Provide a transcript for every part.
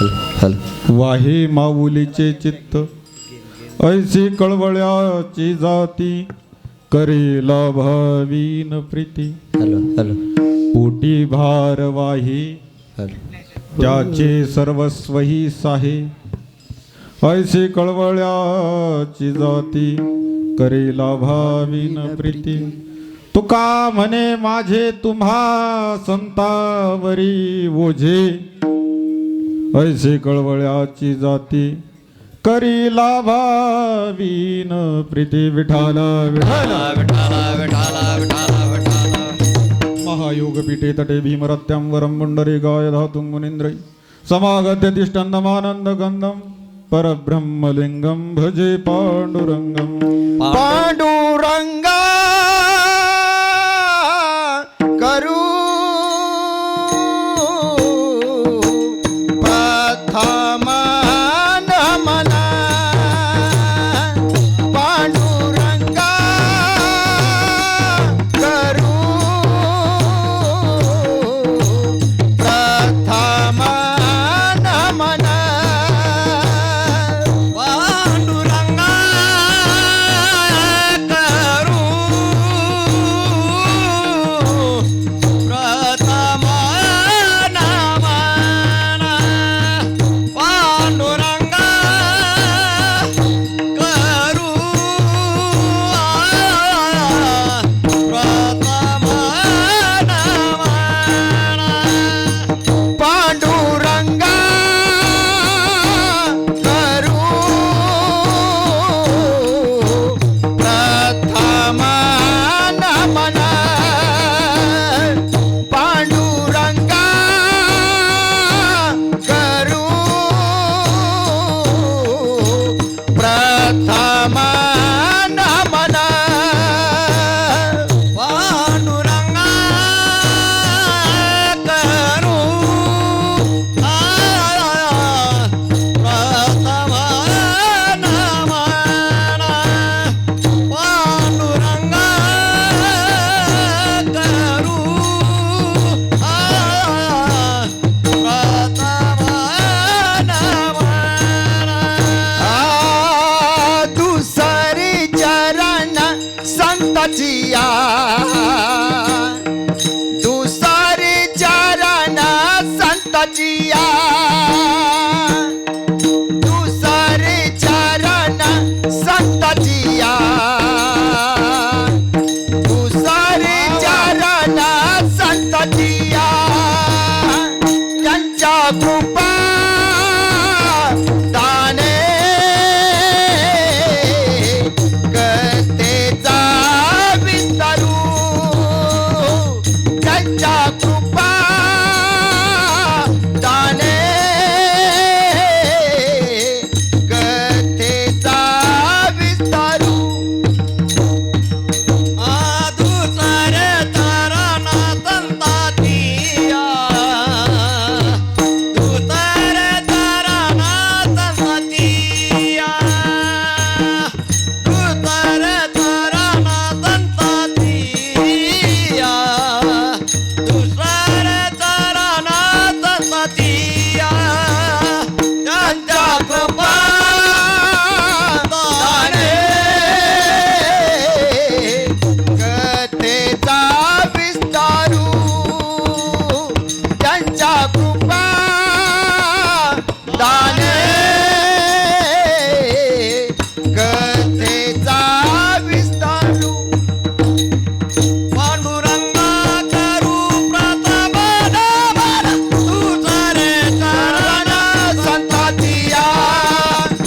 वाहे माऊलीचे चित्त ऐसी कळवळ्याची जाती करेला भावीन प्रीती पोटी भार वाही त्याचे सर्वस्वही साहे ऐसी कळवळ्याची जाती करेला भावीन प्रीती तुका म्हणे माझे तुम्हा संतावरी ओझे ऐसे कळवळ्याची जाती करीला भावीन प्रीती विठाला विठाला महायोग पीठे तटे भीमरत्यां वरं मुंडरे गाय धातुं मुनीन्द्रै समागत्य तिष्ठन्दमानन्द गन्धं परब्रह्मलिंगं भजे पाण्डुरङ्गं पांडुरंगा करू प्रथम नमना पांडुरंगा करू प्रथम नमना पांडुरंगा करू प्रथम नमना पांडुरंगा करू प्रथम नमना पांडुरंगा करू प्रथम नमना पांडुरंगा करू प्रथम नमना पांडुरंगा करू प्रथम नमना पांडुरंगा करू दुसरी चरण संतचिया दुसरी चरण संतचिया दुसरी चरण संतचिया दुसरी चरण संतचिया त्यांच्या कृपा दाने गतेचा विस्तारू त्यांच्या कृपा दाने गतेचा विस्तारू दुसरे चरण संततिया दुसरे चरण संततिया दुसरे चरण संततिया दुसरे चरण संततिया त्यांच्या कृपा दाने गतेचा विस्तारू त्यांच्या कृपा दाने गतेचा विस्तारू पांडुरंगा करू प्रथम नमना दुसरे चरण संततिया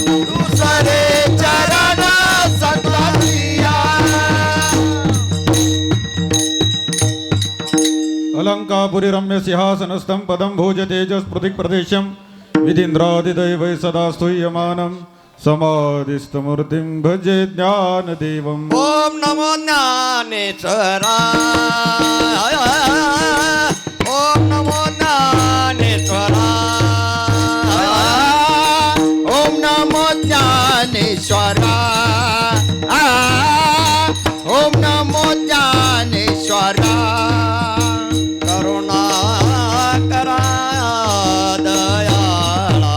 दुसरे चरण संततिया अलंकापुरी रम्य सिंहासनस्थं पदं भोज तेजस् प्रदेशं विधीन्द्रादिदैवै सदा स्तूयमानं समाधिस्थमूर्तिं भजे ज्ञानदेवम् ओम नमो ज्ञानेश्वराय ओम नमो ज्ञानेश्वराय ओम नमो ज्ञानेश्वराय ओम नमो ज्ञानेश्वराय करुणा करा दयाळा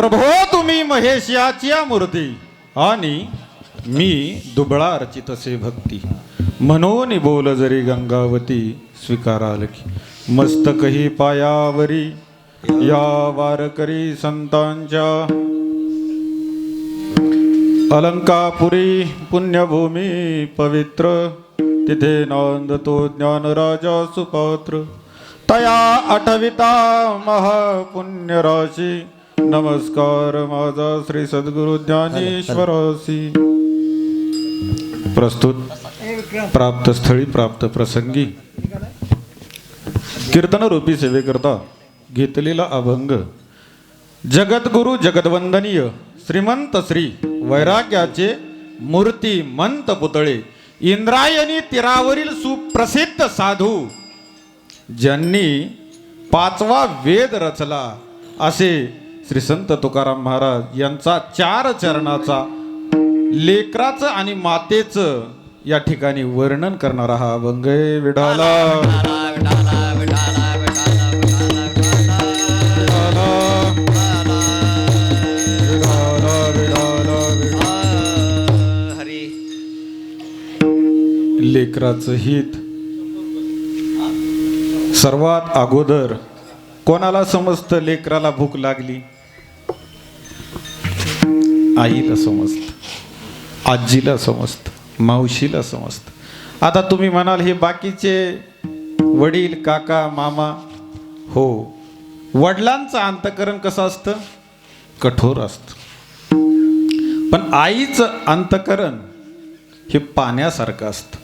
प्रभो तुम्ही महेश याची मूर्ती आणि मी दुबळा अर्चितसे भक्ती म्हणून बोल जरी गंगावती स्वीकाराल की मस्तकही पायावरी या वारकरी संतांच्या अलंकापुरी पुण्यभूमी पवित्र तिथे नांदतो ज्ञानराजा सुपात्र तया आठविता महापुण्य राशी नमस्कार माझा श्री सद्गुरु ज्ञानेश्वरासी. प्रस्तुत प्राप्त स्थळी प्राप्त प्रसंगी कीर्तन रूपी सेवेकरता घेतलेला अभंग जगद्गुरु जगदवंदनीय श्रीमंत श्री वैराग्याचे मूर्तिमंत पुतळे इंद्रायणी तीरावरील सुप्रसिद्ध साधू ज्यांनी 5वा वेद रचला असे श्री संत तुकाराम महाराज यांचा 4 चरणाचा लेकराचं आणि मातेचं या ठिकाणी वर्णन करणारा हा अभंग आहे. विठाला लेकराचं हित सर्वात अगोदर कोणाला समजतं? लेकराला भूक लागली आईला समजतं, आजीला समजतं, मावशीला समजतं. आता तुम्ही म्हणाल हे बाकीचे वडील काका मामा, हो वडिलांचं अंतःकरण कसं असतं? कठोर असतं. पण आईचं अंतःकरण हे पाण्यासारखं असतं.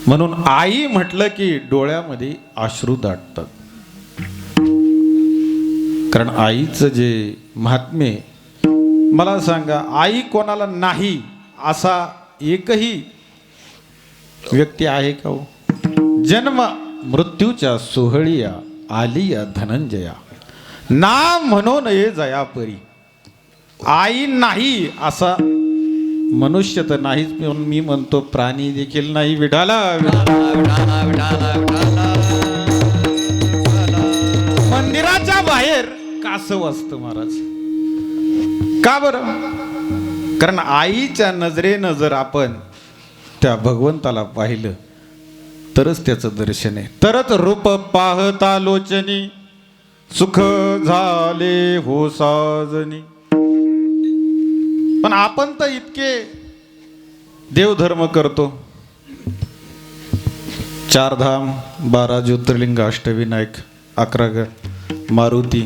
म्हणून आई म्हटलं की डोळ्यामध्ये अश्रू दाटतात. कारण आईचं जे महात्म्य, मला सांगा आई कोणाला नाही असा एकही व्यक्ती आहे का हो? जन्म मृत्यूच्या सोहळीया आली या धनंजया नाम म्हणून ये जया परी. आई नाही असा मनुष्य तर नाहीच, मी म्हणतो प्राणी देखील नाही. विठाला मंदिराच्या बाहेर कासव असतं महाराज. का बरं? कारण आईच्या नजरेनं जर आपण त्या भगवंताला पाहिलं तरच त्याचं दर्शन आहे. तरच रूप पाहता लोचनी सुख झाले हो साजनी. पण आपण तर इतके देवधर्म करतो, 4 धाम, 12 ज्योतिर्लिंग, अष्टविनायक, 11 गण, मारुती,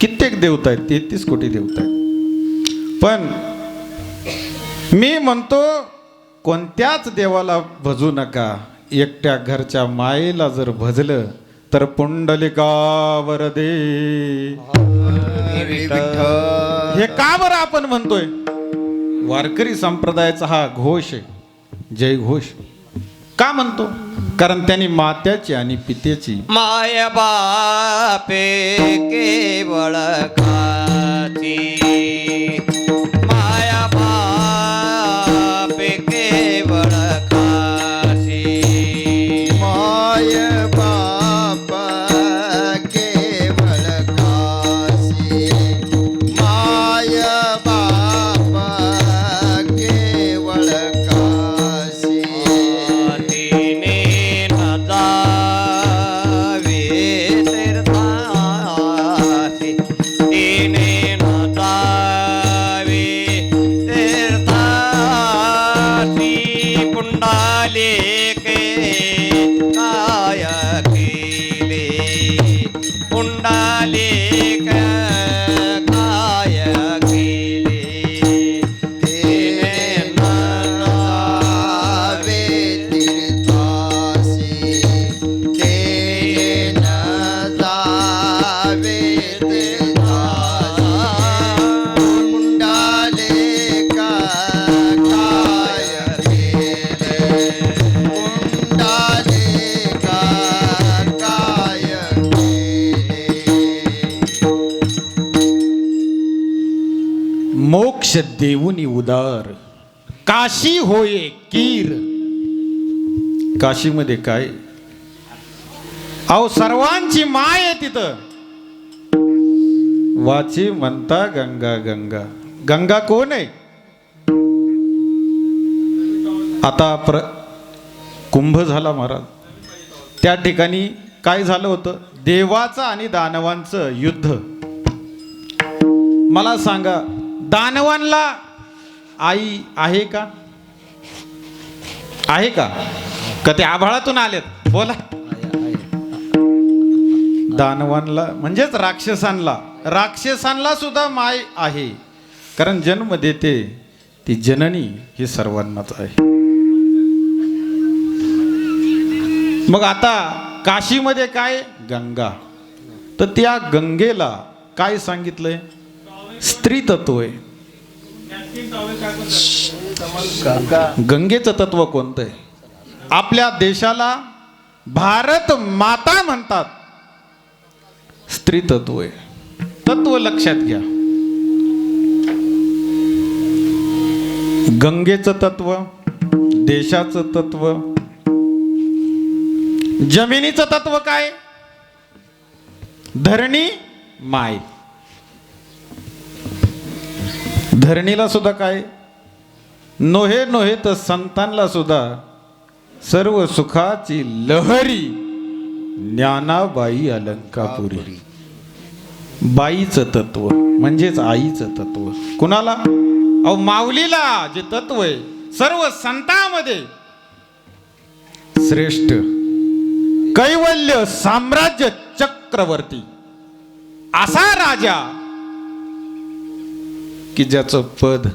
कित्येक देवता आहेत, 33 कोटी देवता आहेत. पण मी म्हणतो कोणत्याच देवाला भजू नका. एकट्या घरच्या मायेला जर भजलं तर पुंडलिका वरदे. हे का बरं आपण म्हणतोय? वारकरी संप्रदायाचा हा घोष आहे, जय घोष. का म्हणतो? कारण त्यांनी मात्याची आणि पित्याची माय बापे केवळ खाती. माया बापे केवळ खाती. माय बाप केवळ खासी. माय बाप केवळ खासी. तिने न जावे तीर्थासी. तिने न जावे तीर्थासी. पुंडालिके काय केले. पुंडालिक काय केले. तिने न जावे तीर्थासी. तिने न जावे तीर्थासी. पुंडालिक काय केले. पुंडालिक काय केले. मोक्ष देऊनी उदार काशी होये कीर. काशीमध्ये काय? अहो सर्वांची माय आहे तिथं. वाची म्हणता गंगा गंगा. गंगा कोण आहे? आता कुंभ झाला महाराज. त्या ठिकाणी काय झालं होतं? देवाचं आणि दानवांचं युद्ध. मला सांगा, दानवांना आई आहे का? आहे का? का ते आभाळातून आलेत? बोला. दानवांना म्हणजेच राक्षसांना सुद्धा माय आहे. कारण जन्म देते ती जननी ही सर्वांनाच आहे. मग आता काशीमध्ये काय? गंगा. तर त्या गंगेला काय सांगितलंय? स्त्री तत्व आहे. गंगेचं तत्व कोणतं आहे? आपल्या देशाला भारत माता म्हणतात. स्त्री तत्व आहे. तत्व लक्षात घ्या. गंगेचं तत्व, देशाचं तत्व, जमिनीचं तत्व काय? धरणी माय. धरणीला सुद्धा काय? नोहे तर संतांना सुद्धा सर्व सुखाची लहरी ज्ञानाबाई अलंकापुरी. बाईचं तत्व म्हणजेच आईचं तत्व. कुणाला? अहो माऊलीला जे तत्व आहे सर्व संतांमध्ये श्रेष्ठ, कैवल्य साम्राज्य चक्रवर्ती असा राजा की ज्याचं पद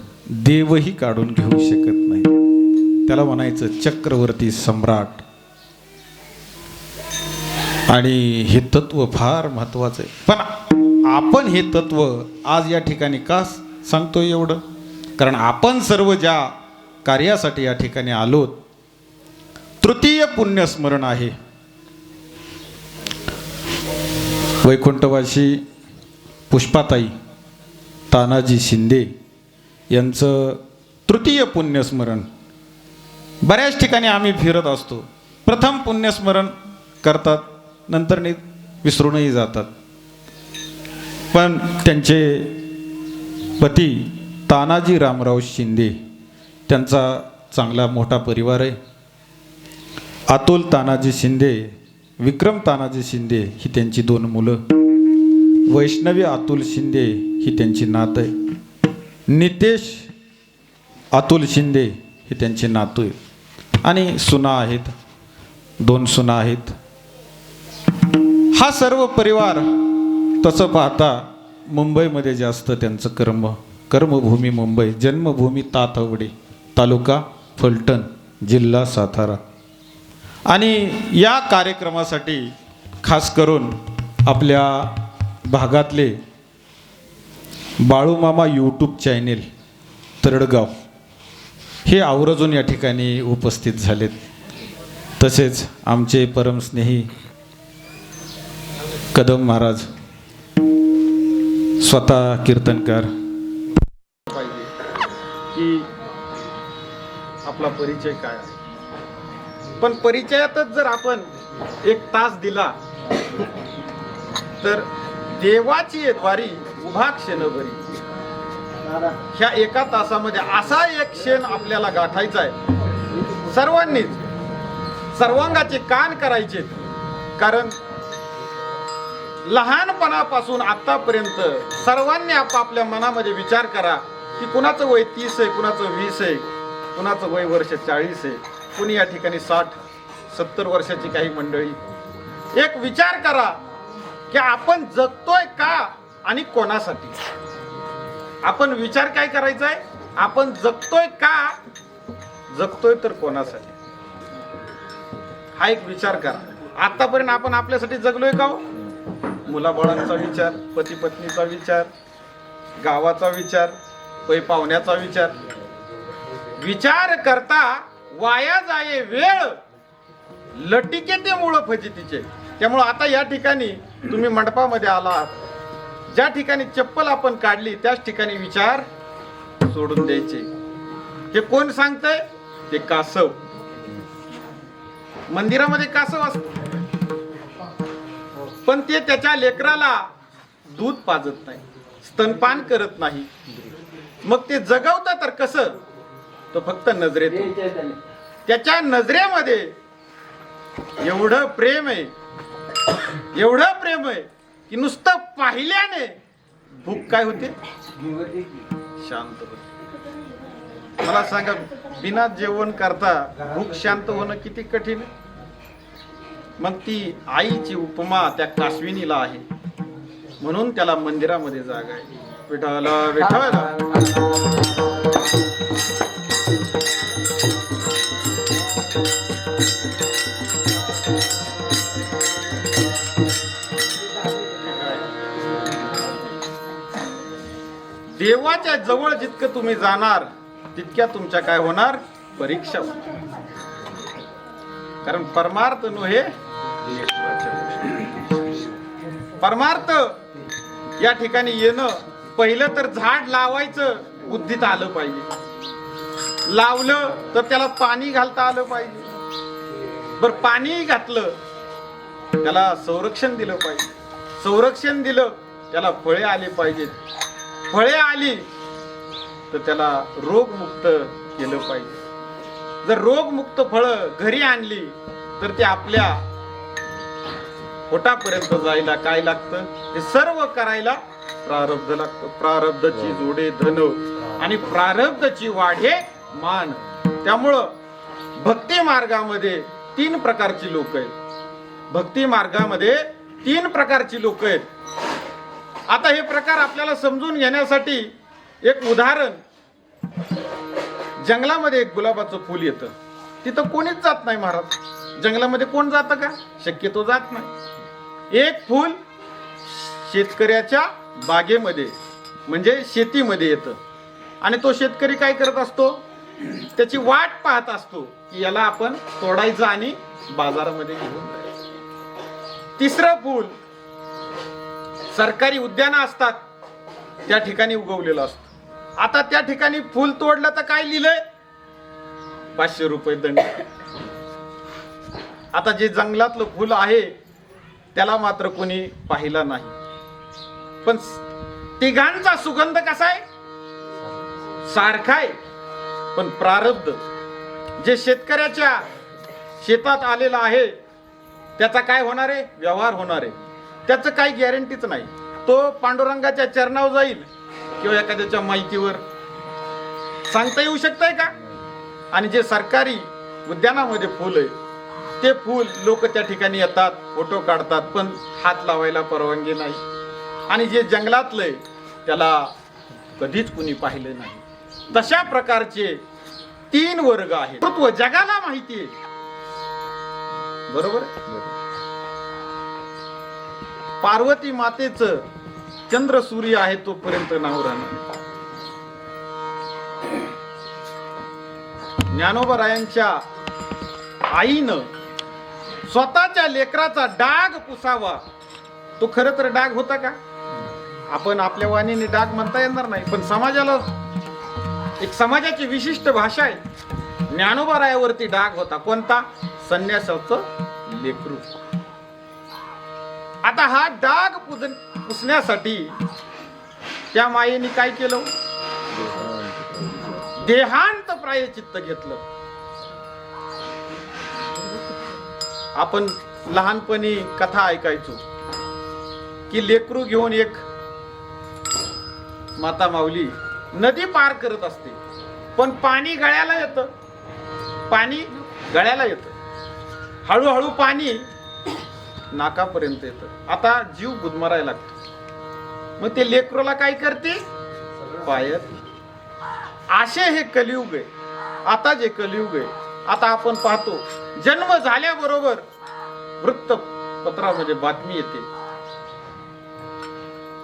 देवही काढून घेऊ शकत नाही. त्याला म्हणायचं चक्रवर्ती सम्राट. आणि हे तत्व फार महत्वाचं आहे. पण आपण हे तत्व आज या ठिकाणी का सांगतोय एवढं? कारण आपण सर्व ज्या कार्यासाठी या ठिकाणी आलोत, तृतीय पुण्यस्मरण आहे. वैकुंठवासी पुष्पाताई तानाजी शिंदे यांचं तृतीय पुण्यस्मरण. बऱ्याच ठिकाणी आम्ही फिरत असतो. प्रथम पुण्यस्मरण करतात, नंतर विसरूनही जातात. पण त्यांचे पती तानाजी रामराव शिंदे, त्यांचा चांगला मोठा परिवार आहे. अतुल तानाजी शिंदे, विक्रम तानाजी शिंदे ही त्यांची 2 मुलं. वैष्णवी अतुल शिंदे ही त्यांची नात आहे. नितेश अतुल शिंदे ही त्यांची नातू आहे. आणि सुना आहेत, 2 सुना आहेत. हा सर्व परिवार तसं पाहता मुंबईमध्ये जास्त त्यांचं कर्मभूमी मुंबई, जन्मभूमी तातवडे, तालुका फलटण, जिल्हा सातारा. आणि या कार्यक्रमासाठी खास करून आपल्या भागातले बाळूमामा यूट्यूब चॅनेल तरडगाव हे आवर्जून या ठिकाणी उपस्थित झालेत. तसेच आमचे परमस्नेही कदम महाराज, स्वतः कीर्तनकार. की आपला परिचय काय आहे? पण परिचयातच जर आपण 1 तास दिला तर देवाची द्वारी उभा क्षणभरी. ह्या 1 तासामध्ये असा एक क्षण आपल्याला गाठायचा आहे. सर्वांनीच सर्वांगाचे कान करायचे. कारण लहानपणापासून आतापर्यंत सर्वांनी आपापल्या मनामध्ये विचार करा की कुणाचं वय 30 आहे, कुणाचं 20 आहे, कुणाचं वय वर्ष 40 आहे, कुणी या ठिकाणी 60-70 वर्षाची काही मंडळी. एक विचार करा की आपण जगतोय का आणि कोणासाठी? आपण विचार काय करायचा आहे? आपण जगतोय का, जगतोय तर कोणासाठी? हा एक विचार करा. आतापर्यंत आपण आपल्यासाठी जगलोय का? मुलाबाळांचा विचार, पती पत्नीचा विचार, गावाचा विचार, पै पाहुण्याचा विचार. विचार करता वाया जाये वेळ, लटिके ते मूळ फजितीचे. त्यामुळे आता या ठिकाणी तुम्ही मंडपामध्ये आलात, ज्या ठिकाणी चप्पल आपण काढली त्याच ठिकाणी विचार सोडून द्यायचे. हे कोण सांगतंय? ते कासव. मंदिरामध्ये कासव असत, पण ते त्याच्या लेकराला दूध पाजत नाही. स्तनपान करत नाही, मग ते जगवतं तर कसं? तो फक्त नजरेतून. त्याच्या नजरेमध्ये एवढं प्रेम आहे, एवढं प्रेम आहे की नुसतं पाहिल्याने भूक काय होते? शांत होते. मला सांगा, बिना जेवण करता भूक शांत होणं किती कठीण आहे. मग ती आईची उपमा त्या कासविनीला आहे, म्हणून त्याला मंदिरामध्ये जागा आहे. विठाला विठाला. देवाच्या जवळ जितकं तुम्ही जाणार तितक्या तुमच्या काय होणार? परीक्षा होणार. कारण परमार्थ नव्हे, परमार्थ या ठिकाणी येणं, पहिलं तर झाड लावायचं बुद्धीत आलं पाहिजे. लावलं तर त्याला पाणी घालता आलं पाहिजे. बर, पाणी घातलं त्याला संरक्षण दिलं पाहिजे. संरक्षण दिलं त्याला फळे आले पाहिजेत. फळे आली तर त्याला रोगमुक्त केलं पाहिजे. जर रोगमुक्त फळं घरी आणली तर ते आपल्या पोटापर्यंत जायला काय लागतं? हे सर्व करायला प्रारब्ध लागतं. प्रारब्धची जोडे धन आणि प्रारब्धची वाढे मान. त्यामुळं भक्ती मार्गामध्ये 3 प्रकारची लोक आहेत. भक्ती मार्गामध्ये 3 प्रकारची लोक आहेत. आता हे प्रकार आपल्याला समजून घेण्यासाठी एक उदाहरण. जंगलामध्ये एक गुलाबाचं फूल येतं, तिथं कोणीच जात नाही महाराज. जंगलामध्ये कोण जातं का? शक्यतो जात नाही. एक फूल शेतकऱ्याच्या बागेमध्ये म्हणजे शेतीमध्ये येतं आणि तो शेतकरी काय करत असतो? त्याची वाट पाहत असतो की याला आपण तोडायचं आणि बाजारामध्ये घेऊन जायचं. तिसरं फूल सरकारी उद्यानं असतात त्या ठिकाणी उगवलेलं असतं. आता त्या ठिकाणी फूल तोडलं तर काय लिहिलंय? 500 रुपये दंड. आता जे जंगलातलं फुल आहे त्याला मात्र कोणी पाहिला नाही, पण तिघांचा सुगंध कसा आहे? सारखा आहे. पण प्रारब्ध जे शेतकऱ्याच्या शेतात आलेला आहे त्याचा काय होणार आहे? व्यवहार होणार आहे. त्याचं काही गॅरंटीच नाही. तो पांडुरंगाच्या चरणावर जाईल किंवा एखाद्याच्या माहितीवर सांगता येऊ शकतंय का? आणि जे सरकारी उद्यानामध्ये फुल आहे ते फुल लोक त्या ठिकाणी येतात, फोटो काढतात, पण हात लावायला परवानगी नाही. आणि जे जंगलातलंय त्याला कधीच कुणी पाहिलं नाही. तशा प्रकारचे 3 वर्ग आहेत. जगाला माहिती आहे, बरोबर. पार्वती मातेचं चंद्र सूर्य आहे तोपर्यंत नाव राहणार. ज्ञानोबरायांच्या आईनं स्वतःच्या लेकराचा डाग पुसावा. तो खरं तर डाग होता का? आपण आपल्या वाणीने डाग म्हणता येणार नाही, पण समाजाला एक समाजाची विशिष्ट भाषा आहे. ज्ञानोबरायावरती डाग होता. कोणता? संन्यासाचं लेकरू. आता हा डाग पुसण्यासाठी त्या मायेने काय केलं? देहांत प्रायचित्त घेतलं. आपण लहानपणी कथा ऐकायचो की लेकरू घेऊन एक माता माऊली नदी पार करत असते, पण पाणी गळ्याला येतं. पाणी गळ्याला येतं. हळूहळू पाणी नाकापर्यंत येतं. आता जीव गुदमरायला लागतो. मग ते लेकरूला काय करते? पायत. असे हे कलियुग आहे. आता जे कलियुग आहे, आता आपण पाहतो जन्म झाल्याबरोबर वृत्तपत्रामध्ये बातमी येते,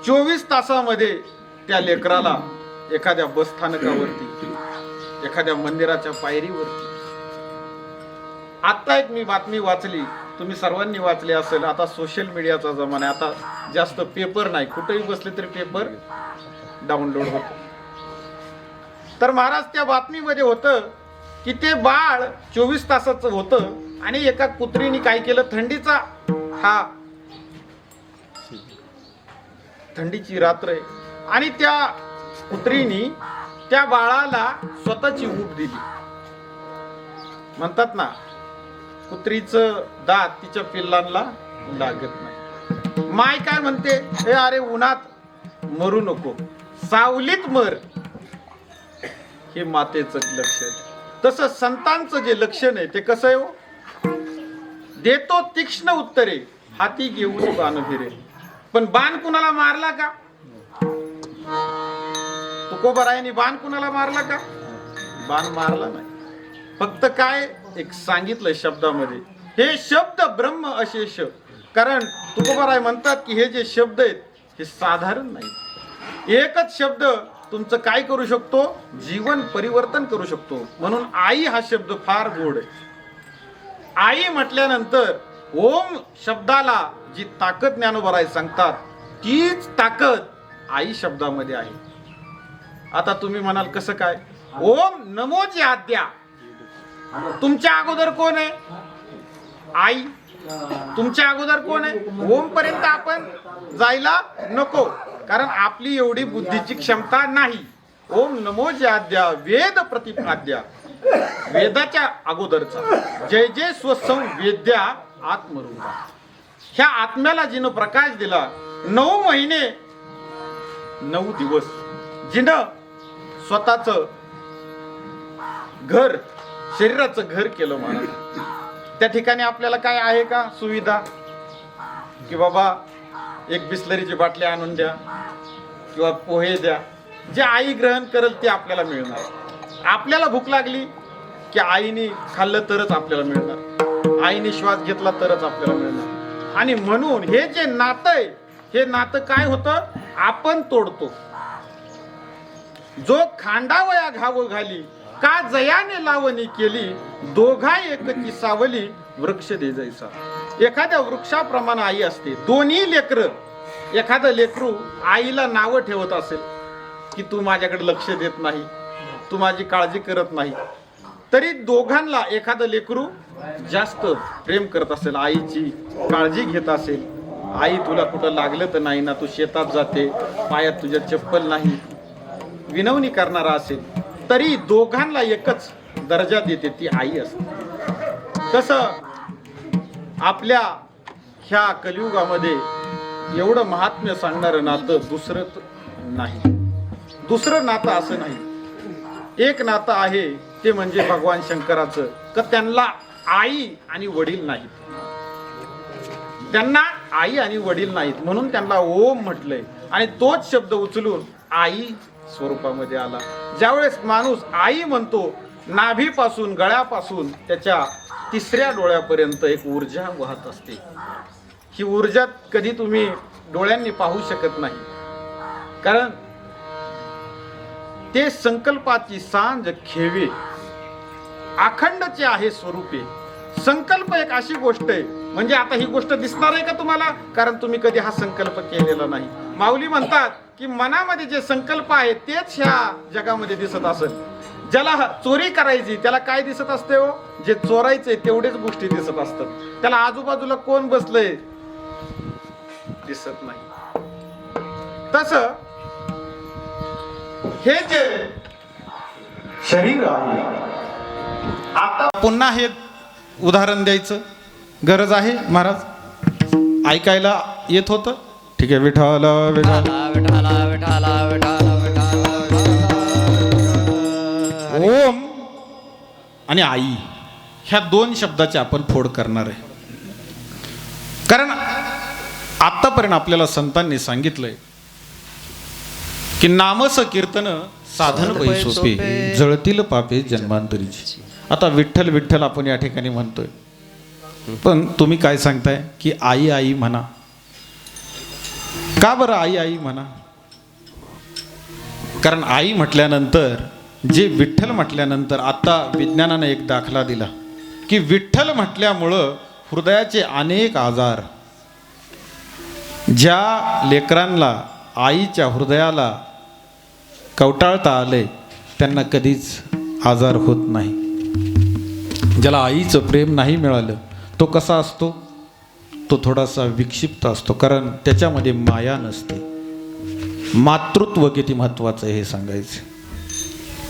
24 तासामध्ये त्या लेकराला एखाद्या बस स्थानकावरती, एखाद्या मंदिराच्या पायरीवरती. आता एक मी बातमी वाचली, तुम्ही सर्वांनी वाचली असेल. आता सोशल मीडियाचा जमाना आहे. आता जास्त पेपर नाही, कुठेही बसले तरी पेपर डाउनलोड होतो. तर महाराज त्या बातमीमध्ये होतं की ते बाळ 24 तासाचं होतं आणि एका कुत्रीने काय केलं? थंडीची रात्र आहे आणि त्या पुत्रीनी त्या बाळाला स्वतःची ऊब दिली. म्हणतात ना, कुत्रीचं दात तिच्या पिल्लांना लागत नाही. माय काय म्हणते, हे अरे उन्हात मरू नको, सावलीत मर. हे मातेचं लक्षण आहे. तसं संतांचं जे लक्षण आहे ते कसं आहे हो? देतो तीक्ष्ण उत्तरे, हाती घेऊन बाण फिरे. पण बाण कुणाला मारला का? तुकोबरायांनी बाण कुणाला मारला का? बाण मारला नाही. फक्त काय एक सांगितलं शब्दामध्ये, हे शब्द ब्रह्म अशेष. कारण तुकोबराय म्हणतात की हे जे शब्द आहेत हे साधारण नाही. एकच शब्द तुमचं काय करू शकतो? जीवन परिवर्तन करू शकतो. म्हणून आई हा शब्द फार गोड आहे. आई म्हटल्यानंतर ओम शब्दाला जी ताकद ज्ञानोबराय सांगतात, तीच ताकद आई शब्दामध्ये आहे. आता तुम्ही म्हणाल कसं काय? ओम नमोची आद्या. तुमच्या अगोदर कोण आहे? आई. तुमच्या अगोदर कोण आहे? ओम पर्यंत आपण जायला नको, कारण आपली एवढी बुद्धीची क्षमता नाही. ओम नमोची आद्या वेद प्रतिपाद्या. वेदाच्या अगोदरचा जय जय स्वसं वेद्या आत्मरूपा. ह्या आत्म्याला जिनं प्रकाश दिला, 9 महिने 9 दिवस जिनं स्वतःच घर, शरीराचं घर केलं महाराज. त्या ठिकाणी आपल्याला काय आहे का सुविधा? की बाबा एक बिस्लरीची बाटली आणून द्या किंवा पोहे द्या. जे आई ग्रहण करेल ते आपल्याला मिळणार. आपल्याला भूक लागली की आईने खाल्लं तरच आपल्याला मिळणार. आईने श्वास घेतला तरच आपल्याला मिळणार. आणि म्हणून हे जे नातं आहे, हे नातं काय होतं? आपण तोडतो. जो खांडावया घाव घाली, का जयाने लावणी केली, दोघा एकची सावली वृक्ष दे जैसा. एखाद्या वृक्षाप्रमाणे आई असते. दोन्ही लेकर, एखादं लेकरू आईला नावं ठेवत असेल की तू माझ्याकडे लक्ष देत नाही, तू माझी काळजी करत नाही, तरी दोघांना एखादं लेकरू जास्त प्रेम करत असेल, आईची काळजी घेत असेल. आई तुला कुठं लागलं तर नाही ना, तू शेतात जाते, पायात तुझ्या चप्पल नाही, विनवणी करणारा असेल, तरी दोघांना एकच दर्जा देते, ती आई असते. तसं आपल्या ह्या कलियुगामध्ये एवढं महात्म्य सांगणारं नातं दुसरं नाही. दुसरं नातं असं नाही. एक नातं आहे ते म्हणजे भगवान शंकराचं, का त्यांना आई आणि वडील नाहीत. त्यांना आई आणि वडील नाहीत म्हणून त्यांना ओम म्हटलंय. आणि तोच शब्द उचलून आई स्वरूपामध्ये आला. ज्यावेळेस माणूस आई म्हणतो, नाभीपासून गळ्यापासून त्याच्या 3ऱ्या डोळ्यापर्यंत एक ऊर्जा वाहत असते. ही ऊर्जा कधी तुम्ही डोळ्यांनी पाहू शकत नाही, कारण ते संकल्पाची सांज खेवे अखंडचे आहे स्वरूपे. संकल्प एक अशी गोष्ट आहे, म्हणजे आता ही गोष्ट दिसणार आहे का तुम्हाला? कारण तुम्ही कधी हा संकल्प केलेला नाही. माऊली म्हणतात की मनामध्ये जे संकल्प आहे तेच ह्या जगामध्ये दिसत असेल. ज्याला चोरी करायची त्याला काय दिसत असते हो? जे चोरायचे तेवढेच गोष्टी दिसत असतात. त्याला आजूबाजूला कोण बसलंय दिसत नाही. तसं हे जे शरीर आहे, आता पुन्हा हे उदाहरण द्यायचं गरज आहे महाराज. ऐकायला येत होतं? ठीक आहे. विठ्ठल ओम आणि आई ह्या 2 शब्दाचे आपण फोड करणार आहे. कारण आतापर्यंत आपल्याला संतांनी सांगितलंय की नामस कीर्तन साधन पै सोपे, जळतील पापे जन्मांतरीची. आता विठ्ठल विठ्ठल आपण या ठिकाणी म्हणतोय, पण तुम्ही काय सांगताय की आई आई म्हणा. का बरं आई आई म्हणा? कारण आई म्हटल्यानंतर, जे विठ्ठल म्हटल्यानंतर, आता विज्ञानाने एक दाखला दिला की विठ्ठल म्हटल्यामुळं हृदयाचे अनेक आजार, ज्या लेकरांना आईच्या हृदयाला कवटाळता आले त्यांना कधीच आजार होत नाही. ज्याला आईचं प्रेम नाही मिळालं तो कसा असतो? तो थोडासा विक्षिप्त असतो, कारण त्याच्यामध्ये माया नसते. मातृत्व किती महत्त्वाचं आहे हे सांगायचं.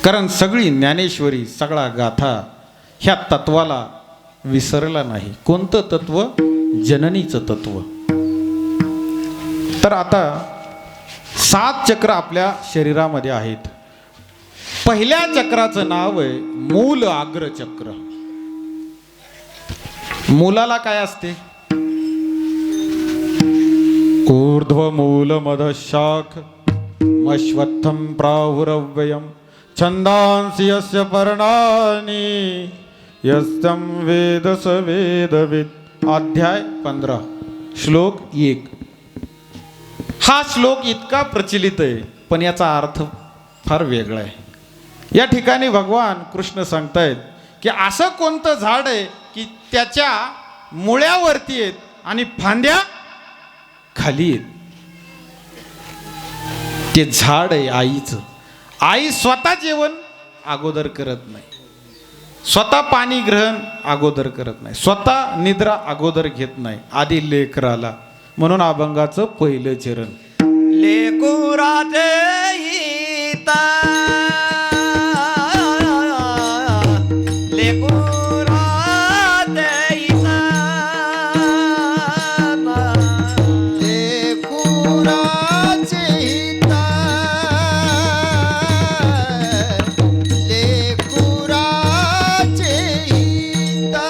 कारण सगळी ज्ञानेश्वरी, सगळा गाथा ह्या तत्वाला विसरला नाही. कोणतं तत्व? जननीचं तत्व. तर आता 7 चक्र आपल्या शरीरामध्ये आहेत. पहिल्या चक्राचं नाव आहे मूल आग्र चक्र. मूलाला काय असते? ऊर्ध्व मूल मधशाख मश्वत्थं प्राहुरव्ययम् छंदांसि यस्य पर्णानि यस्तं वेद स वेदवित्. अध्याय 15 श्लोक 1. हा श्लोक इतका प्रचलित आहे पण याचा अर्थ फार वेगळा आहे. या ठिकाणी भगवान कृष्ण सांगतायत की असं कोणतं झाड आहे की त्याच्या मुळ्यावरती आहेत आणि फांद्या खाली आहेत. ते झाड आहे आईचं. आई स्वतः जेवण अगोदर करत नाही, स्वतः पाणी ग्रहण अगोदर करत नाही, स्वतः निद्रा अगोदर घेत नाही, आधी लेकराला. म्हणून अभंगाचं पहिलं चरण. लेकुराचे हिता लेकुराचे हिता लेकुराचे हिता लेकुराचे हिता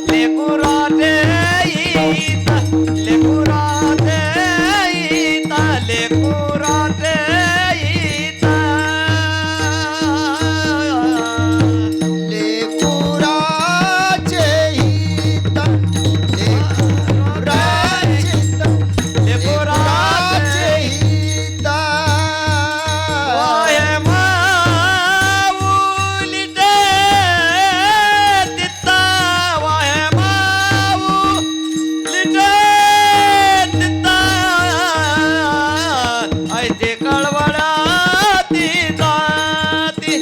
लेकुराचे हिता लेकुराचे हिता लेकुराचे हिता लेकुराचे हिता लेकुराचे हिता वाहे माऊलीचे तित्ता वाहे माऊलीचे तित्ता ऐते कळवळाती जाती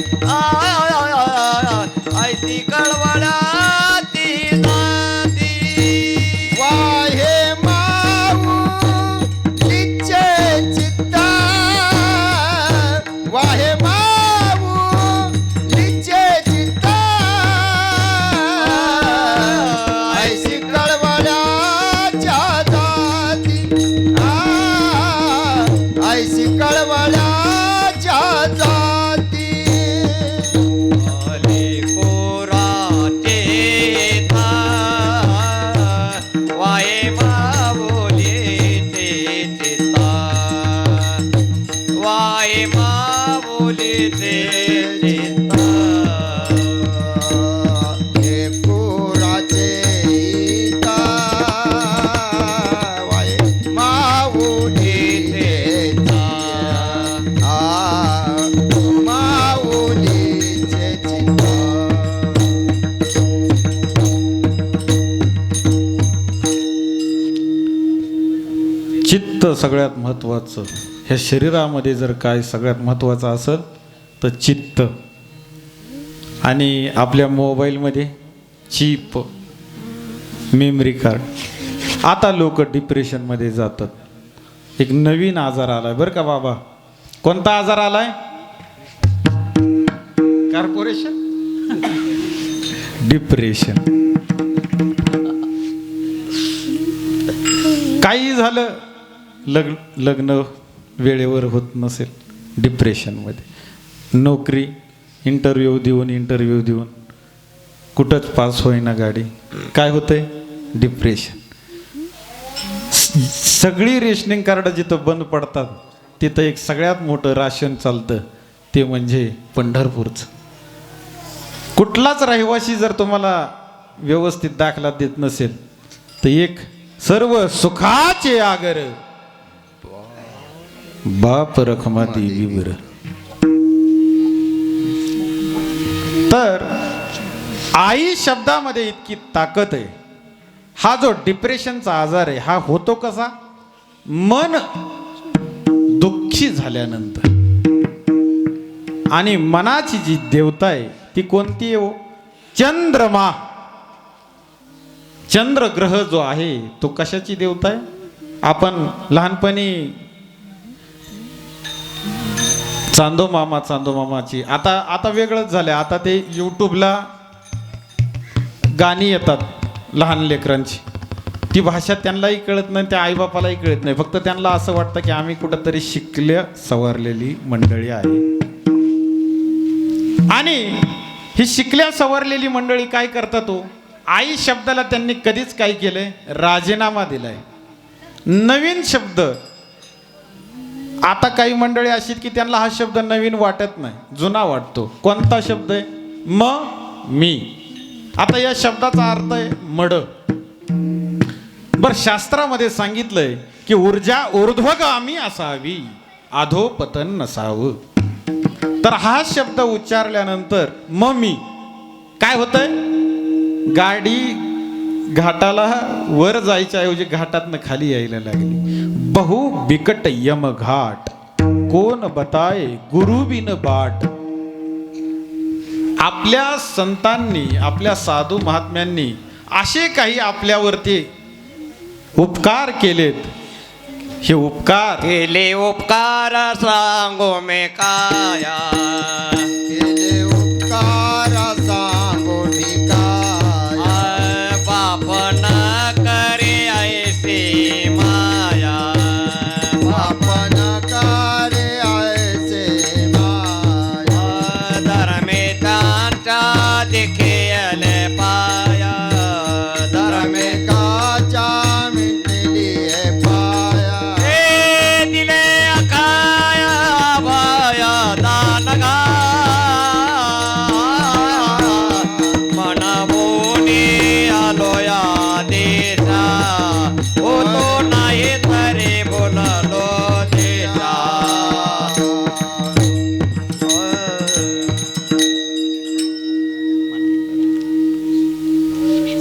ऐती कळवळाती जाती वाहे माऊलीचे चित्ता वाहे माऊलीचे चित्ता ऐशी कळवळ्याच्या जाती ऐशी कळवळ्याच्या जाती लेकुराचे था वाहे माऊलीचे चित्ता वाहे माऊलीचे चित्ता लेकुराचे हिता वाहे माऊलीचे चित्ता माऊलीचे चित्ता चित्त सगळ्यात महत्त्वाचं. ह्या शरीरामध्ये जर काय सगळ्यात महत्त्वाचं असेल तर चित्त. आणि आपल्या मोबाईलमध्ये चिप, मेमरी कार्ड. आता लोक डिप्रेशनमध्ये जातात. एक नवीन आजार आलाय बरं का बाबा. कोणता आजार आलाय? Corporation depression. काही झालं, लग्न वेळेवर होत नसेल, डिप्रेशनमध्ये. नोकरी इंटरव्ह्यू देऊन कुठंच पास होईना गाडी. काय होतंय? डिप्रेशन. सगळी रेशनिंग कार्ड जिथं बंद पडतात तिथं एक सगळ्यात मोठं राशन चालतं, ते म्हणजे पंढरपूरचं. कुठलाच रहिवासी जर तुम्हाला व्यवस्थित दाखला देत नसेल तर एक सर्व सुखाचे आगर बाप रखमा देवी बर. तर आई शब्दामध्ये इतकी ताकद आहे. हा जो डिप्रेशनचा आजार आहे हा होतो कसा? मन दुःखी झाल्यानंतर. आणि मनाची जी देवता आहे ती कोणती आहे? चंद्रमा. चंद्र ग्रह जो आहे तो कशाची देवता आहे? आपण लहानपणी चांदो मामाची आता वेगळंच झालं. आता ते यूट्यूबला गाणी येतात लहान लेकरांची. ती भाषा त्यांनाही कळत नाही, त्या आईबापालाही कळत नाही. फक्त त्यांना असं वाटतं की आम्ही कुठंतरी शिकल्या सवरलेली मंडळी आहे. आणि ही शिकल्या सवरलेली मंडळी काय करतात हो, आई शब्दाला त्यांनी कधीच काय केलंय, राजीनामा दिलाय. नवीन शब्द, आता काही मंडळी अशी की त्यांना हा शब्द नवीन वाटत नाही, जुना वाटतो. कोणता शब्द आहे? मी. आता या शब्दाचा अर्थ आहे मड. बर, शास्त्रामध्ये सांगितलंय की ऊर्जा ऊर्ध्वगामी असावी, अधोपतन नसावं. तर हा शब्द उच्चारल्यानंतर मी काय होतंय, गाडी घाटाला वर जायच्या ऐवजी घाटातनं खाली यायला लागली. बहु बिकट यम घाट, कोण बताय गुरु बिन बाट. आपल्या संतांनी, आपल्या साधू महात्म्यांनी असे काही आपल्यावरती उपकार केलेत. हे उपकार केले उपकार सांगो मे काया, केले उपकार सांगो मी काया. बाप न करे ऐसे माया, बाप न करे ऐसे माया. धर्मे त्यांच्या देखेल पाया, धर्मे काचा मिटली पाया. हे दिले अखाया भाया दानगा, मनमोनी आलोया देशा. बोलो नाही तरी बोललो देशा.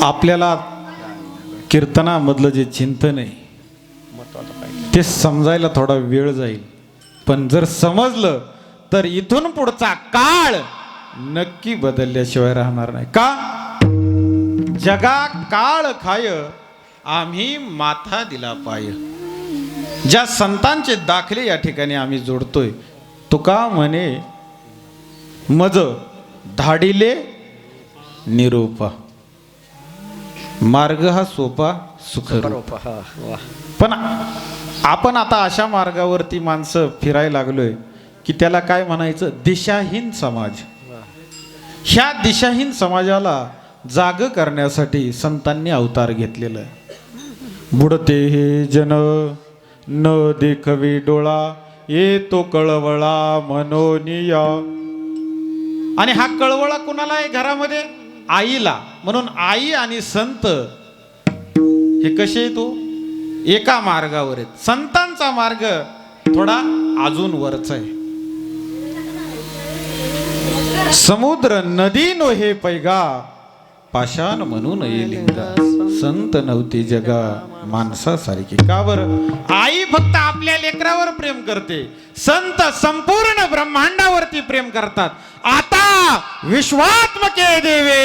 आपल्याला कीर्तनामधलं जे चिंतन आहे ते समजायला थोडा वेळ जाईल, पण जर समजलं तर इथून पुढचा काळ नक्की बदलल्याशिवाय राहणार नाही. का? जगा काळ खाय, आम्ही माथा दिला पाय. ज्या संतांचे दाखले या ठिकाणी आम्ही जोडतोय, तुका म्हणे मज धाडिले निरोपा. मार्ग हा सोपा सुखरूप. पण आपण आता अशा मार्गावरती माणसं फिरायला लागलोय की त्याला काय म्हणायचं, दिशाहीन समाज. ह्या दिशाहीन समाजाला जाग करण्यासाठी संतांनी अवतार घेतलेला आहे. बुडते हे जन न देखवे डोळा, येतो कळवळा मनोनिया. आणि हा कळवळा कुणाला आहे घरामध्ये? आईला. म्हणून आई आणि संत हे कसे येतो, एका मार्गावर आहेत. संतांचा मार्ग थोडा अजून वरचा आहे. समुद्र नदी नो हे पैगा, पाषाण म्हणून ये लिंगा. संत नव्हती जगा माणसासारखी. का बरं? आई फक्त आपल्या लेकरावर प्रेम करते, संत संपूर्ण ब्रह्मांडावरती प्रेम करतात. आता विश्वात्मके देवे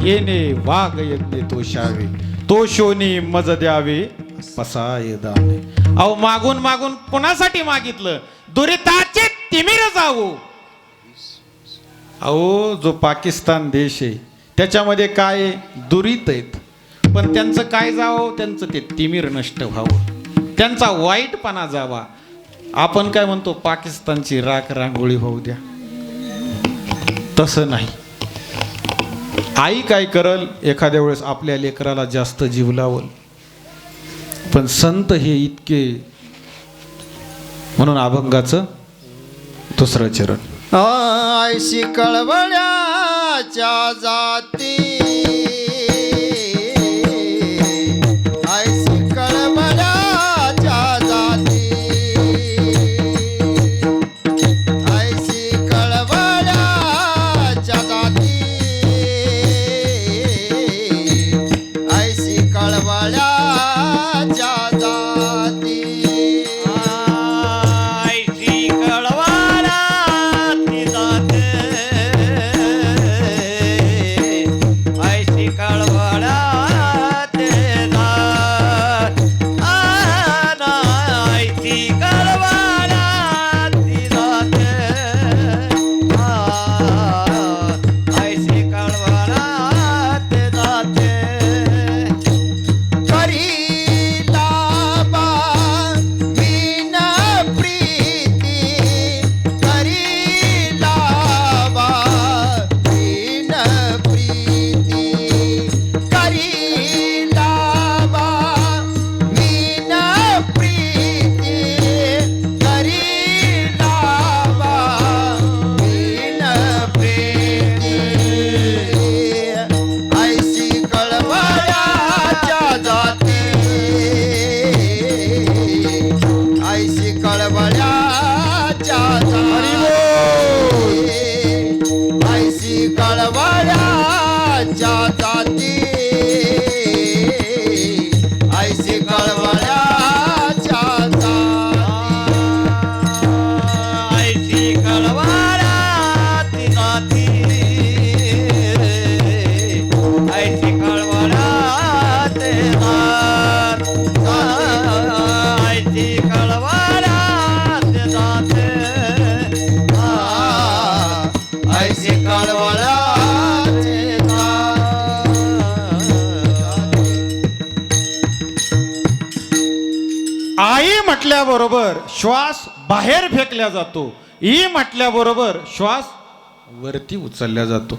येणे वाघ यज्ञ तोषावे, तोषोनी मज द्यावे पसाय दाने. अहो, मागून मागून कोणासाठी मागितलं? दुरिताचे तिमिर जावो. अहो, जो पाकिस्तान देश आहे त्याच्यामध्ये काय दुरित आहेत, पण त्यांचं काय जावं, त्यांचं ते तिमिर नष्ट व्हावं, त्यांचा वाईटपणा जावा. आपण काय म्हणतो, पाकिस्तानची राख रांगोळी होऊ द्या. तसं नाही. आई काय करल, एखाद्या वेळेस आपल्या लेकराला जास्त जीव लावल, पण संत हे इतके. म्हणून अभंगाचं दुसरं चरण. ऐशी कळवळ्याच्या जाती, ऐशी कळवळ्याच्या जाती, ऐशी कळवळ्याच्या जाती, ऐशी कळवळ्याच्या जाती. ऐशी आई म्हटल्याबरोबर श्वास बाहेर फेकला जातो, ई म्हटल्याबरोबर श्वास वरती उचलला जातो.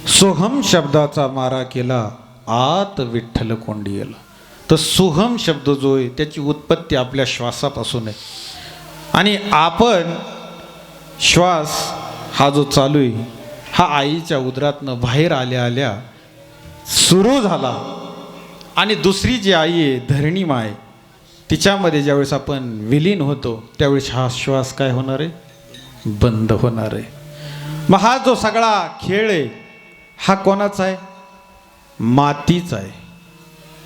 सोहम शब्दाचा मारा केला आत विठ्ठल कोंडियला. तर सोहम शब्द जो आहे त्याची उत्पत्ती आपल्या श्वासापासून आहे. आणि आपण श्वास हा जो चालू आहे हा आईच्या उदरातनं बाहेर आल्या आल्या सुरू झाला. आणि दुसरी जी आई आहे धरणी माय, तिच्यामध्ये ज्यावेळेस आपण विलीन होतो त्यावेळेस हा श्वास काय होणार आहे, बंद होणार आहे. मग हा जो सगळा खेळ आहे हा कोणाचा आहे, मातीचा आहे.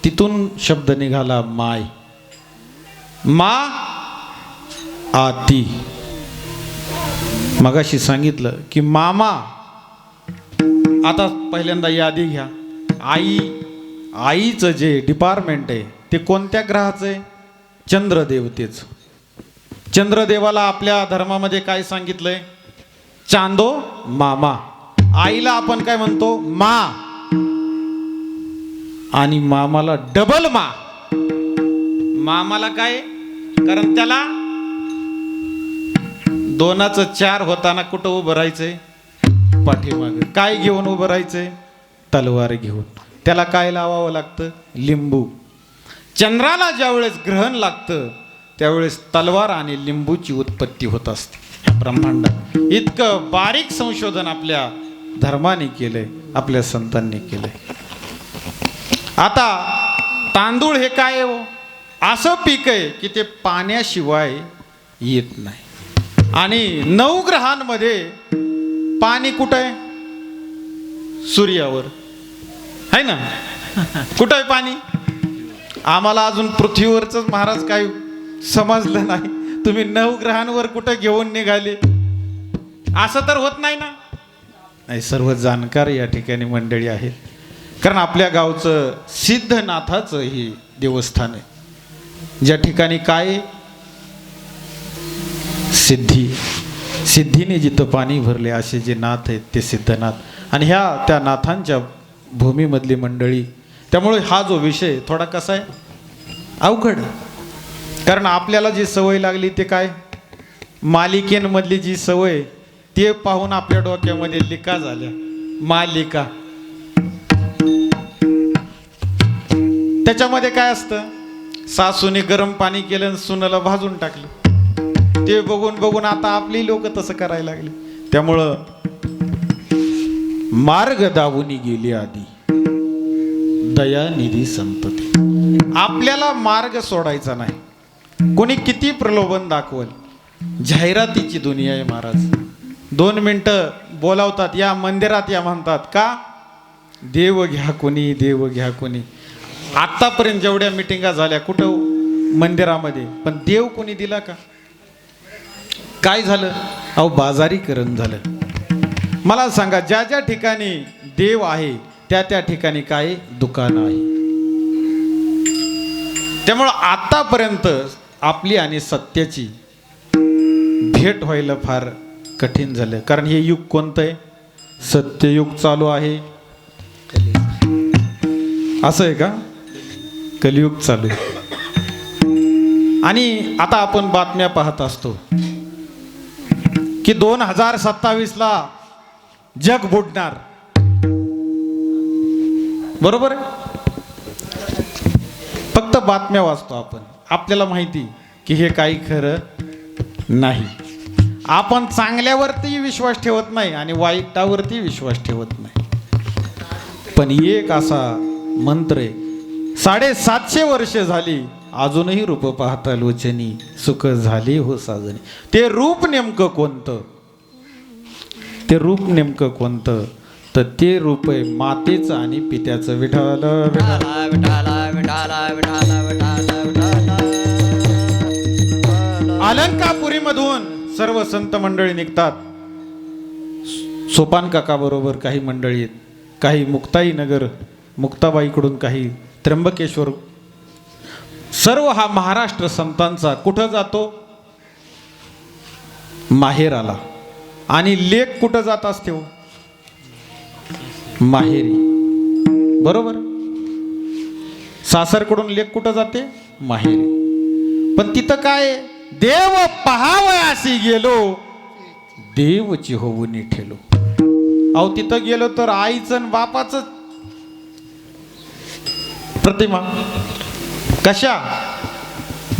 तिथून शब्द निघाला माय, मा आती. मगाशी सांगितलं की मामा. आता पहिल्यांदा यादी घ्या. आईचं जे डिपार्टमेंट आहे ते कोणत्या ग्रहाचं आहे, चंद्रदेवतेचं. चंद्रदेवाला आपल्या धर्मामध्ये काय सांगितलंय, चांदो मामा. आईला आपण काय म्हणतो, मा. आणि मामाला डबल मा. मामाला काय, कारण त्याला दोनाचं चार होताना कुठं उभं राहायचंय, पाठीमागे. काय घेऊन उभं राहायचंय, तलवार घेऊन. त्याला काय लावावं लागतं, लिंबू. चंद्राला ज्यावेळेस ग्रहण लागतं त्यावेळेस तलवार आणि लिंबूची उत्पत्ती होत असते ह्या ब्रह्मांडात. इतकं बारीक संशोधन आपल्या धर्माने केलंय, आपल्या संतांनी केलंय. आता तांदूळ हे काय हो, असं पीक आहे की ते पाण्याशिवाय येत नाही. आणि 9 ग्रहांमध्ये पाणी कुठं आहे, सूर्यावर आहे ना. कुठं आहे पाणी, आम्हाला अजून पृथ्वीवरच महाराज काय समजलं नाही. तुम्ही 9 ग्रहांवर कुठं घेऊन निघाले, असं तर होत नाही ना. नाही, सर्व जाणकार या ठिकाणी मंडळी आहेत. कारण आपल्या गावचं सिद्धनाथाचं हे देवस्थान आहे, ज्या ठिकाणी काय सिद्धीने जिथं पाणी भरले असे जे नाथ आहेत ते सिद्धनाथ. आणि ह्या त्या नाथांच्या भूमीमधली मंडळी. त्यामुळे हा जो विषय थोडा कसा आहे, अवघड. कारण आपल्याला जी सवय लागली ते काय, मालिकेंमधली जी सवय ते पाहून आपल्या डोक्यामध्ये लिका झाल्या, मालिका. त्याच्यामध्ये काय असतं, सासूने गरम पाणी केलं आणि सुनाला भाजून टाकलं. ते बघून बघून आता आपली लोक तसं करायला लागले. त्यामुळं मार्ग दावूनी गेली आधी दयानिधी संतती. आपल्याला मार्ग सोडायचा नाही. कोणी किती प्रलोभन दाखवल, जाहिरातीची दुनिया आहे महाराज. 2 मिनिटं बोलावतात, या मंदिरात या म्हणतात. का, देव घ्या कोणी, देव घ्या कोणी. आतापर्यंत जेवढ्या मिटिंगा झाल्या कुठं, मंदिरामध्ये. पण देव कोणी दिला का, काय झालं, अहो बाजारीकरण झालं. मला सांगा, ज्या ज्या ठिकाणी देव आहे त्या त्या ठिकाणी काय दुकान आहे. त्यामुळं आतापर्यंत आपली आणि सत्याची भेट व्हायला फार कठीण झालं. कारण हे युग कोणतं आहे, सत्ययुग चालू आहे. असं आहे का, कलियुग चालू आहे. आणि आता आपण बातम्या पाहत असतो की 2027ला जग बुडणार. बरोबर आहे, फक्त बातम्या वाचतो आपण. आपल्याला माहिती की हे काही खरं नाही. आपण चांगल्यावरती विश्वास ठेवत नाही आणि वाईटावरती विश्वास ठेवत नाही. पण एक असा मंत्र आहे, 750 वर्ष झाली अजूनही रूप पाहता लोचनी, सुख झाले हो साजनी. ते रूप नेमकं कोणतं, ते रूप नेमकं कोणतं, तर ते रूप आहे मातेचं आणि पित्याचं. विठाल अलंकापुरीमधून सर्व संत मंडळी निघतात. सोपान काका बरोबर काही मंडळी आहेत, काही मुक्ताई नगर मुक्ताबाईकडून, काही त्र्यंबकेश्वर. सर्व हा महाराष्ट्र संतांचा कुठं जातो, माहेराला. आणि लेक कुठं जात असते हो, माहेरी. बरोबर, सासरकडून लेक कुठं जाते, माहेरी. पण तिथं काय देव पहावयासी गेलो देवची होऊनी ठेलो. अहो तिथं गेलो तर आईचं आणि बापाचं प्रतिमा कशा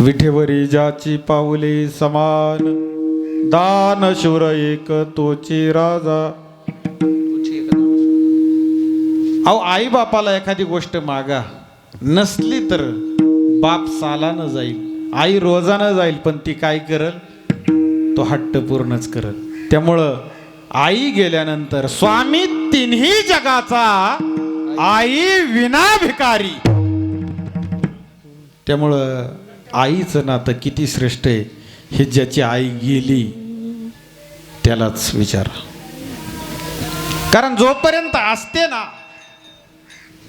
विठेवरी ज्याची पाऊले समान दान शूर एक तोची राजा. अहो आई बापाला एखादी गोष्ट मागा नसली तर बाप सालानं जाईल आई रोजानं जाईल पण ती काय करल तो हट्ट पूर्णच करल. त्यामुळं आई गेल्यानंतर स्वामी तिन्ही जगाचा आई विना भिकारी. त्यामुळं आईचं नातं किती श्रेष्ठ आहे हे ज्याची आई गेली त्यालाच विचारा. कारण जोपर्यंत असते ना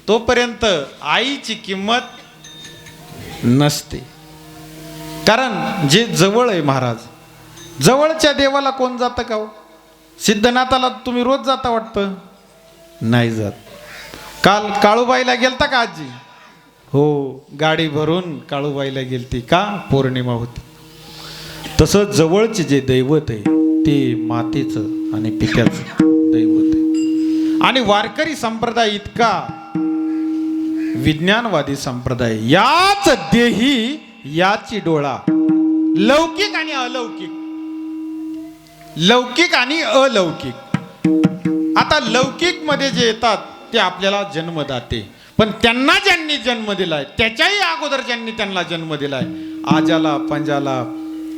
तोपर्यंत आईची किंमत नसते. कारण जे जवळ आहे महाराज जवळच्या देवाला कोण जातं का हो? सिद्धनाथाला तुम्ही रोज जाता वाटतं नाही जात. काल काळूबाईला गेलता का आजी? हो गाडी भरून काळूबाईला गेलती का पौर्णिमा होती. तसं जवळचे जे दैवत आहे ते मातेचं आणि पित्याचं दैवत आहे. आणि वारकरी संप्रदाय इतका विज्ञानवादी संप्रदाय याच देही याची डोळा लौकिक आणि अलौकिक लौकिक आणि अलौकिक. आता लौकिक मध्ये जे येतात ते आपल्याला जन्मदाते पण त्यांना ज्यांनी जन्म दिलाय त्याच्याही अगोदर ज्यांनी त्यांना जन्म दिलाय आजाला पंजाला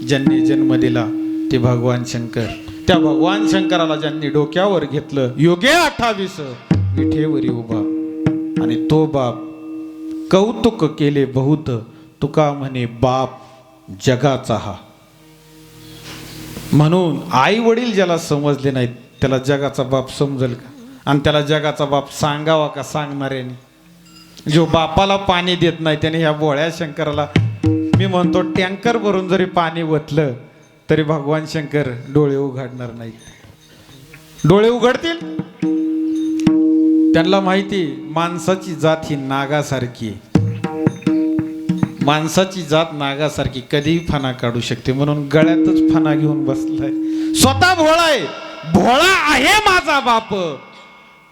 ज्यांनी जन्म दिला ते भगवान शंकर. त्या भगवान शंकराला ज्यांनी डोक्यावर घेतलं योगे 28 विठेवरी उभा आणि तो बाप कौतुक केले बहुत तुका म्हणे बाप जगाचा हा. म्हणून आई वडील ज्याला समजले नाहीत त्याला जगाचा बाप समजेल का? आणि त्याला जगाचा बाप सांगावा का सांगणाऱ्याने? जो बापाला पाणी देत नाही त्याने ह्या बोळ्या शंकराला मी म्हणतो टँकर भरून जरी पाणी ओतलं तरी भगवान शंकर डोळे उघडणार नाहीत. डोळे उघडतील त्यांना माहिती माणसाची जात ही नागासारखी आहे. माणसाची जात नागासारखी कधीही फणा काढू शकते म्हणून गळ्यातच फणा घेऊन बसलाय. स्वतः भोळा आहे भोळा आहे माझा बाप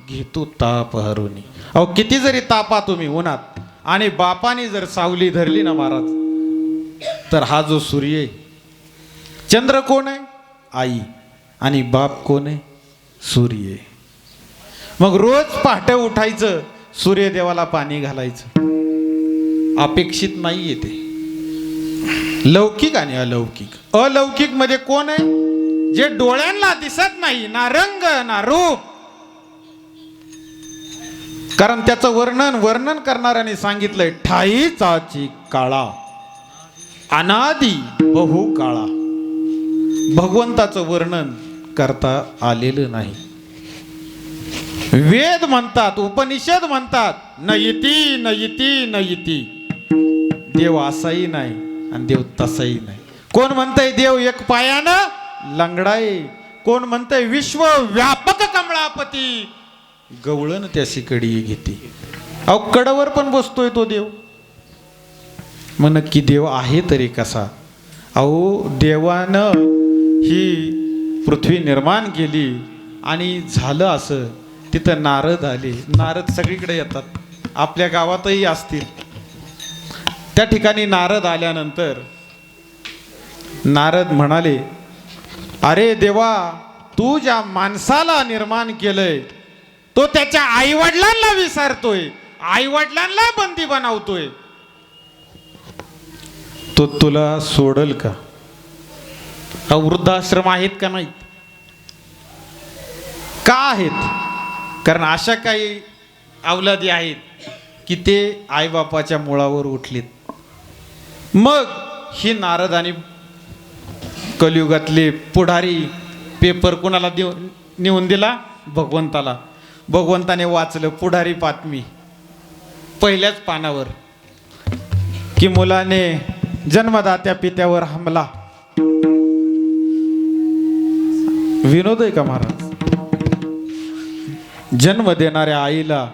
घेतो ताप हरुनी. अहो किती जरी तापा तुम्ही उन्हात आणि बापाने जर सावली धरली ना महाराज तर हा जो सूर्य आहे चंद्र कोण आहे आई आणि बाप कोण आहे सूर्य. मग रोज पहाटे उठायचं सूर्यदेवाला पाणी घालायचं अपेक्षित नाही येते. लौकिक आणि अलौकिक. अलौकिक मध्ये कोण आहे जे डोळ्यांना दिसत नाही ना रंग ना रूप. कारण त्याचं वर्णन करणाऱ्याने सांगितलंय ठाई चाची काळा अनादी बहु काळा. भगवंताचं वर्णन करता आलेलं नाही. वेद म्हणतात उपनिषद म्हणतात न इति न इति न इति. देव असाही नाही आणि देव तसाही नाही. कोण म्हणतंय देव एक पायानं लंगडाय कोण म्हणतंय विश्व व्यापक कमळापती गवळण त्याशी कडी घेते. अहो कडवर पण बसतोय तो देव. मग नक्की देव आहे तरी कसा? अहो देवानं ही पृथ्वी निर्माण केली आणि झालं असं तिथं नारद आले. नारद सगळीकडे येतात आपल्या गावातही असतील. त्या ठिकाणी नारद आल्यानंतर नारद म्हणाले अरे देवा तू ज्या माणसाला निर्माण केलंय तो त्याच्या आईवडिलांना विसरतोय आईवडिलांना बंदी बनवतोय तो तुला सोडल का? वृद्धाश्रम आहेत का नाहीत? का आहेत? कारण अशा काही अवलादी आहेत की ते आईबापाच्या मुळावर उठलेत. मग ही नारद आणि कलियुगातले पुढारी पेपर कुणाला नेऊन दिला? भगवंताला. भगवंताने वाचलं पुढारी बातमी पहिल्याच पानावर की मुलाने जन्मदात्या पित्यावर हमला. विनोद आहे का महाराज? जन्म देणाऱ्या आईला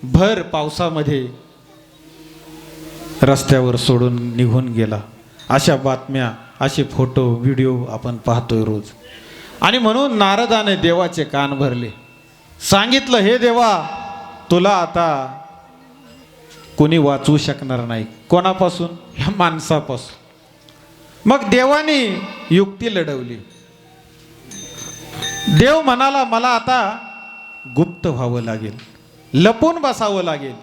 भर पावसामध्ये रस्त्यावर सोडून निघून गेला. अशा बातम्या, असे फोटो व्हिडिओ आपण पाहतोय रोज. आणि म्हणून नारदाने देवाचे कान भरले. सांगितलं, हे देवा, तुला आता कोणी वाचवू शकणार नाही. कोणापासून? ह्या माणसापासून. मग देवाने युक्ती लढवली. देव म्हणाला, मला आता गुप्त व्हावं लागेल, लपून बसावं लागेल.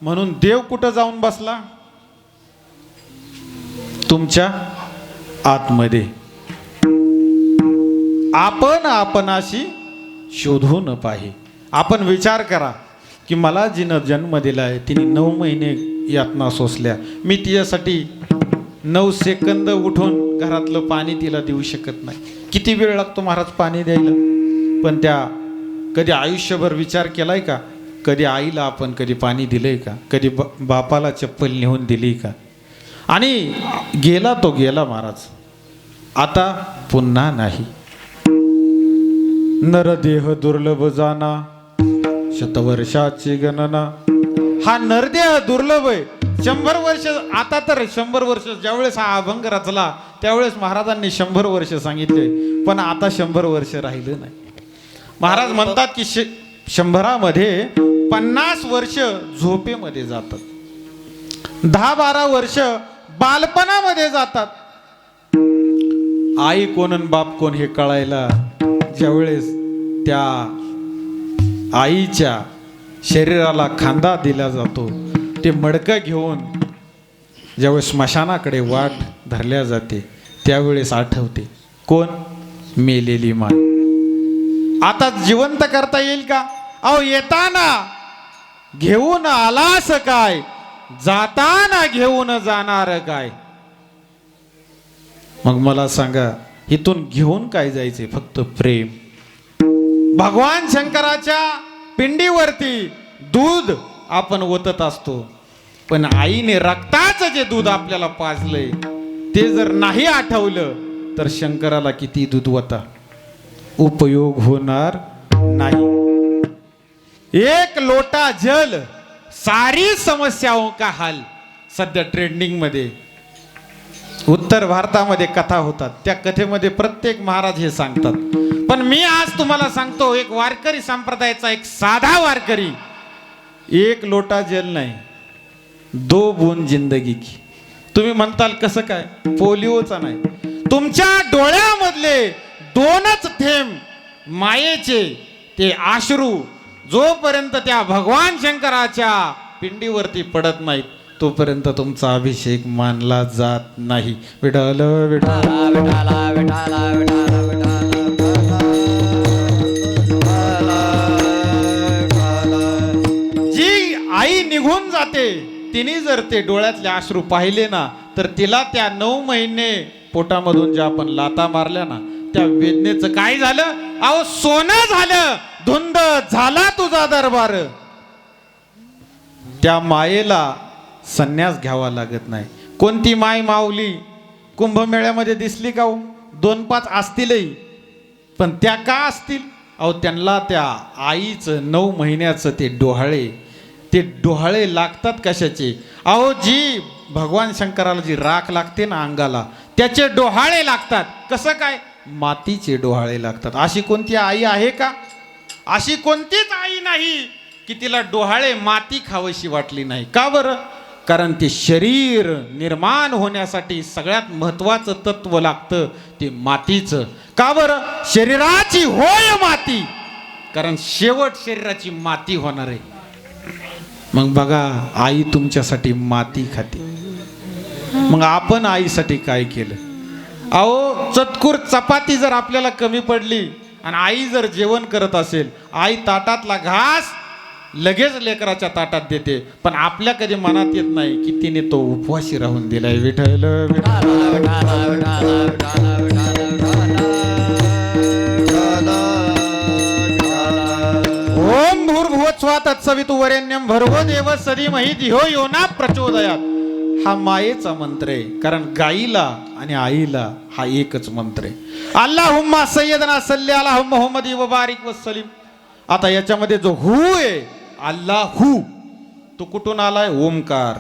म्हणून देव कुठं जाऊन बसला? तुमच्या आतमध्ये. आपण आपणाशी शोधून पाहे. आपण विचार करा की मला जिनं जन्म दिलाय तिने 9 महिने यातना सोसल्या. मी तिच्यासाठी 9 सेकंद उठून घरातलं पाणी तिला देऊ शकत नाही. किती वेळ लागतो महाराज पाणी द्यायला? पण त्या कधी आयुष्यभर विचार केलाय का? कधी आईला आपण कधी पाणी दिलंय का? कधी बापाला चप्पल नेऊन दिली का? आणि गेला तो गेला महाराज, आता पुन्हा नाही. नरदेह दुर्लभ जाना, शतवर्षाची गणना. हा नरदेह दुर्लभ आहे. 100 वर्ष. आता तर 100 वर्ष. ज्यावेळेस हा अभंग रचला त्यावेळेस महाराजांनी 100 वर्ष सांगितले, पण आता 100 वर्ष राहिलं नाही. महाराज म्हणतात की 100मध्ये 50 वर्ष झोपेमध्ये जातात, 10-12 वर्ष बालपणामध्ये जातात. आई कोण आणि बाप कोण हे कळायला ज्यावेळेस त्या आईच्या शरीराला खांदा दिला जातो, ते मडकं घेऊन ज्यावेळेस स्मशानाकडे वाट धरल्या जाते त्यावेळेस आठवते कोण? मेलेली माय. आता जिवंत करता येईल का? अहो, येताना घेऊन आलास काय, जाताना घेऊन जाणार काय? मग मला सांगा, इथून घेऊन काय जायचे? फक्त प्रेम. भगवान शंकराच्या पिंडीवरती दूध आपण ओतत असतो, पण आईने रक्ताचं जे दूध आपल्याला पाजलंय ते जर नाही आठवलं तर शंकराला किती दूध ओता, उपयोग होणार नाही. एक लोटा जल सारी समस्याओं का हल. सध्या ट्रेंडिंग मध्ये उत्तर भारतामध्ये कथा होतात. त्या कथेमध्ये प्रत्येक महाराज हे सांगतात. पण मी आज तुम्हाला सांगतो, एक वारकरी संप्रदायाचा एक साधा वारकरी, एक लोटा जल नाही, 2 बूंद जिंदगी की. तुम्ही म्हणताल कसं काय? पोलिओचा नाही, तुमच्या डोळ्यामधले 2च थेंब मायेचे ते अश्रू जोपर्यंत त्या भगवान शंकराच्या पिंडीवरती पडत नाहीत तोपर्यंत तुमचा अभिषेक मानला जात नाही. विठ्ठल विठ्ठल विठ्ठल विठ्ठल विठ्ठल. जी आई निघून जाते तिने जर ते डोळ्यातले अश्रू पाहिले ना, तर तिला त्या 9 महिने पोटामधून ज्या आपण लाता मारल्या ना, त्या वेदनेचं काय झालं? अहो, सोनं झालं, धुंद झाला तुझा दरबार. त्या मायेला संन्यास घ्यावा लागत नाही. कोणती माय माऊली कुंभमेळ्यामध्ये दिसली का? 2-5 असतीलही, पण त्या का असतील? अहो, त्यांना त्या आईचं 9 महिन्याचं ते डोहाळे लागतात. कशाचे? अहो, जी भगवान शंकराला जी राख लागते ना अंगाला, त्याचे डोहाळे लागतात. कसं काय? मातीचे डोहाळे लागतात. अशी कोणती आई आहे का? अशी कोणतीच आई नाही की तिला डोहाळे माती खावीशी वाटली नाही. का बरं? कारण ते शरीर निर्माण होण्यासाठी सगळ्यात महत्वाचं तत्व लागतं ते मातीचं. का बरं? शरीराची होय माती, कारण शेवट शरीराची माती होणार आहे. मग बघा, आई तुमच्यासाठी माती खाते. मग आपण आईसाठी काय केलं? अहो, चतकुर चपाती जर आपल्याला कमी पडली आणि आई जर जेवण करत असेल, आई ताटातला घास लगेच लेकराच्या ताटात देते, पण आपल्या कधी मनात येत नाही की तिने तो उपवासी राहून दिलाय. विठ्ठल विठ्ठल ओम भूर्भुवः स्वः तत्सवितुर्वरेण्यं भर्गो देवस्य धीमहि धियो यो न प्रचोदयात्. हा मायेचा मंत्र आहे, कारण गाईला आणि आईला हा एकच मंत्र आहे. अल्लाहुम्मा सय्यदना सल्ली अला मुहम्मदी व बारिक वसलीम. आता याच्यामध्ये जो हू आहे, अल्लाहू, तो कुठून आलाय? ओमकार.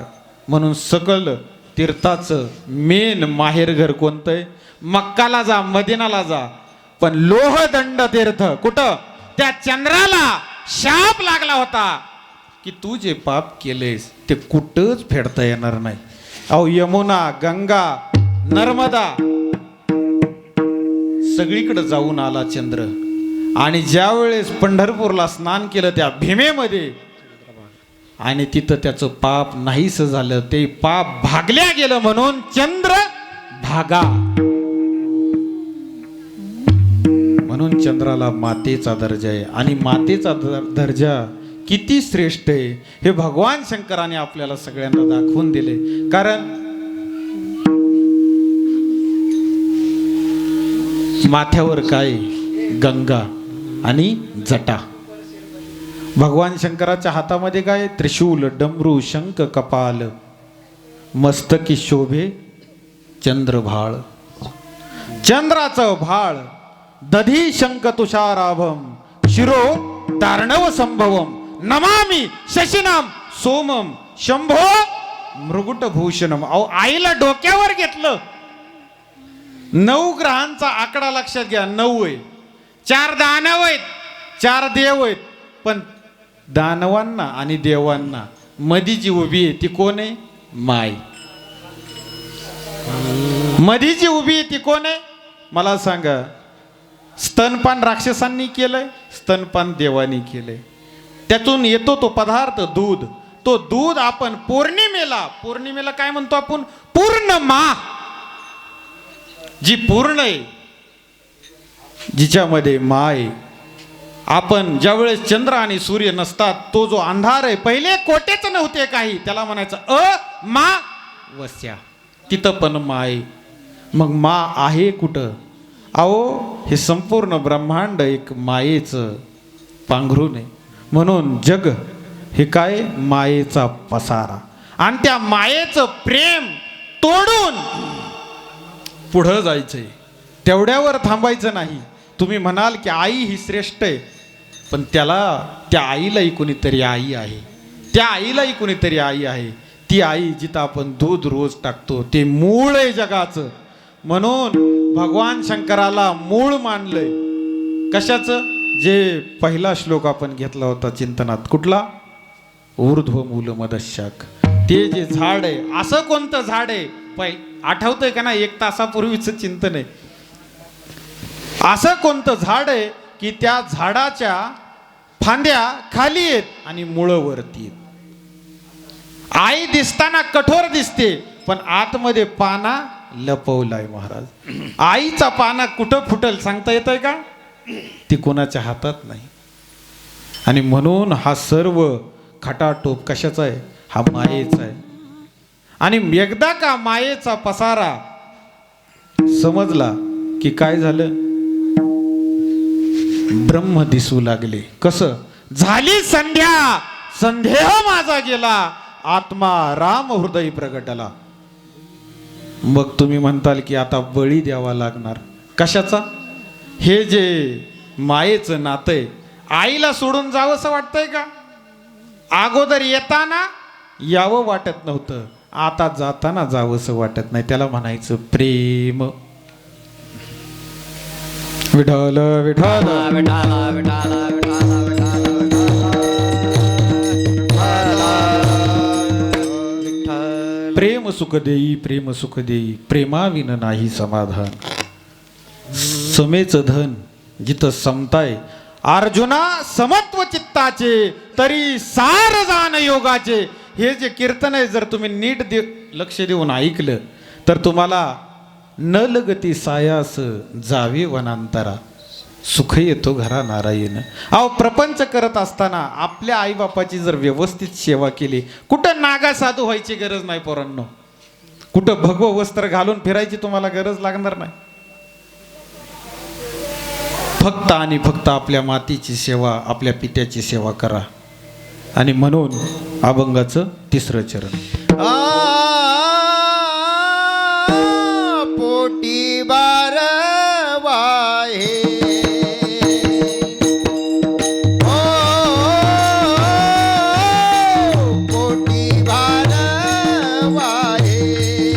म्हणून सकल तीर्थाचं मेन माहेरघर कोणतंय? मक्काला जा, मदिनाला जा, पण लोहदंड तीर्थ कुठं? त्या चंद्राला शाप लागला होता की तू जे पाप केलेस ते कुठंच फेडता येणार नाही. अहो यमुना, गंगा, नर्मदा सगळीकडे जाऊन आला चंद्र. आणि ज्या वेळेस पंढरपूरला स्नान केलं त्या भीमेमध्ये, आणि तिथं त्याचं पाप नाहीस झालं, ते पाप भागल्या गेलं म्हणून चंद्र भागा. म्हणून चंद्राला मातेचा दर्जा आहे. आणि मातेचा दर्जा किती श्रेष्ठ आहे हे भगवान शंकराने आपल्याला सगळ्यांना दाखवून दिले. कारण माथ्यावर काय? गंगा आणि जटा. भगवान शंकराच्या हातामध्ये काय? त्रिशूल, डमरू, शंख, कपाल, मस्तकी शोभे चंद्रभाळ. चंद्राचं भाळ दधी शंख तुषाराभम शिरो दार्णव संभवम नमामि शशिनाम सोमम शंभो मृगुटभूषणम. अहो आईला डोक्यावर घेतलं. 9 ग्रहांचा आकडा लक्षात घ्या. 9 आहे. 4 दानव आहेत, 4 देव आहेत. पण दानवांना आणि देवांना मधी जी उभी आहे ती कोण आहे? माय. मधी जी उभी आहे ती कोण आहे? मला सांगा. स्तनपान राक्षसांनी केलंय, स्तनपान देवानी केलंय. त्यातून येतो तो पदार्थ दूध. तो दूध आपण पौर्णिमेला काय म्हणतो आपण? पूर्णमा. जी पूर्ण आहे, जिच्यामध्ये माय. आपण ज्यावेळेस चंद्र आणि सूर्य नसतात, तो जो अंधार आहे, पहिले कोटेच नव्हते काही, त्याला म्हणायचं मा वस्या. तिथं पण माय. मग मा आहे कुठं? अहो हे संपूर्ण ब्रह्मांड एक मायेचं पांघरून आहे. म्हणून जग हे काय? मायेचा पसारा. आणि त्या मायेचं प्रेम तोडून पुढं जायचंय. तेवढ्यावर थांबायचं नाही. तुम्ही म्हणाल की आई ही श्रेष्ठ आहे, पण त्या आईलाही कोणीतरी आई आहे. त्या आईलाही कोणीतरी आई आहे. ती आई जिथं आपण दूध रोज टाकतो, ते मूळ आहे जगाचं. म्हणून भगवान शंकराला मूळ मानलंय. कशाचं? जे पहिला श्लोक आपण घेतला होता चिंतनात, कुठला? ऊर्ध्व मूल मदशाक. ते जे झाड आहे, असं कोणतं झाड आहे? आठवतंय का ना? 1 तासापूर्वीच चिंतन आहे. असं कोणतं झाड आहे की त्या झाडाच्या फांद्या खाली आहेत आणि मुळं वरती आहेत? आई दिसताना कठोर दिसते, पण आतमध्ये पाना लपवलाय महाराज. आईचा पाना कुठं फुटल सांगता येतंय का? ती कोणाच्या हातात नाही. आणि म्हणून हा सर्व खटाटोप कशाचा आहे? हा मायेचा आहे. आणि एकदा का मायेचा पसारा समजला की काय झालं? ब्रह्म दिसू लागले. कसं? झाली संध्या, संदेह माझा गेला, आत्मा राम हृदय प्रगटला. मग तुम्ही म्हणताल की आता बळी द्यावा लागणार. कशाचा? हे जे मायेचं नातं आहे, आईला सोडून जावंसं वाटतंय का? अगोदर येताना यावं वाटत नव्हतं, आता जाताना जावंसं वाटत नाही. त्याला म्हणायचं प्रेम. विठ्ठल विठ्ठल प्रेम सुख देई, प्रेम सुख देई, प्रेमाविन नाही समाधान. समेच धन जिथं समताय अर्जुना समत्व चित्ताचे, तरी सार जाण योगाचे. हे जे कीर्तन आहे, जर तुम्ही नीट लक्ष देऊन ऐकलं तर तुम्हाला न लगती सायास जावे वनांतरा, सुख येतो घरा नारायण. अहो प्रपंच करत असताना आपल्या आईबापाची जर व्यवस्थित सेवा केली, कुठं नागा साधू व्हायची गरज नाही पोरांनो. कुठं भगव वस्त्र घालून फिरायची तुम्हाला गरज लागणार नाही. फक्त आणि फक्त आपल्या मातीची सेवा, आपल्या पित्याची सेवा करा. आणि म्हणून अभंगाचं 3रं चरण. पोटी बार वाहे, पोटी बार वाहे,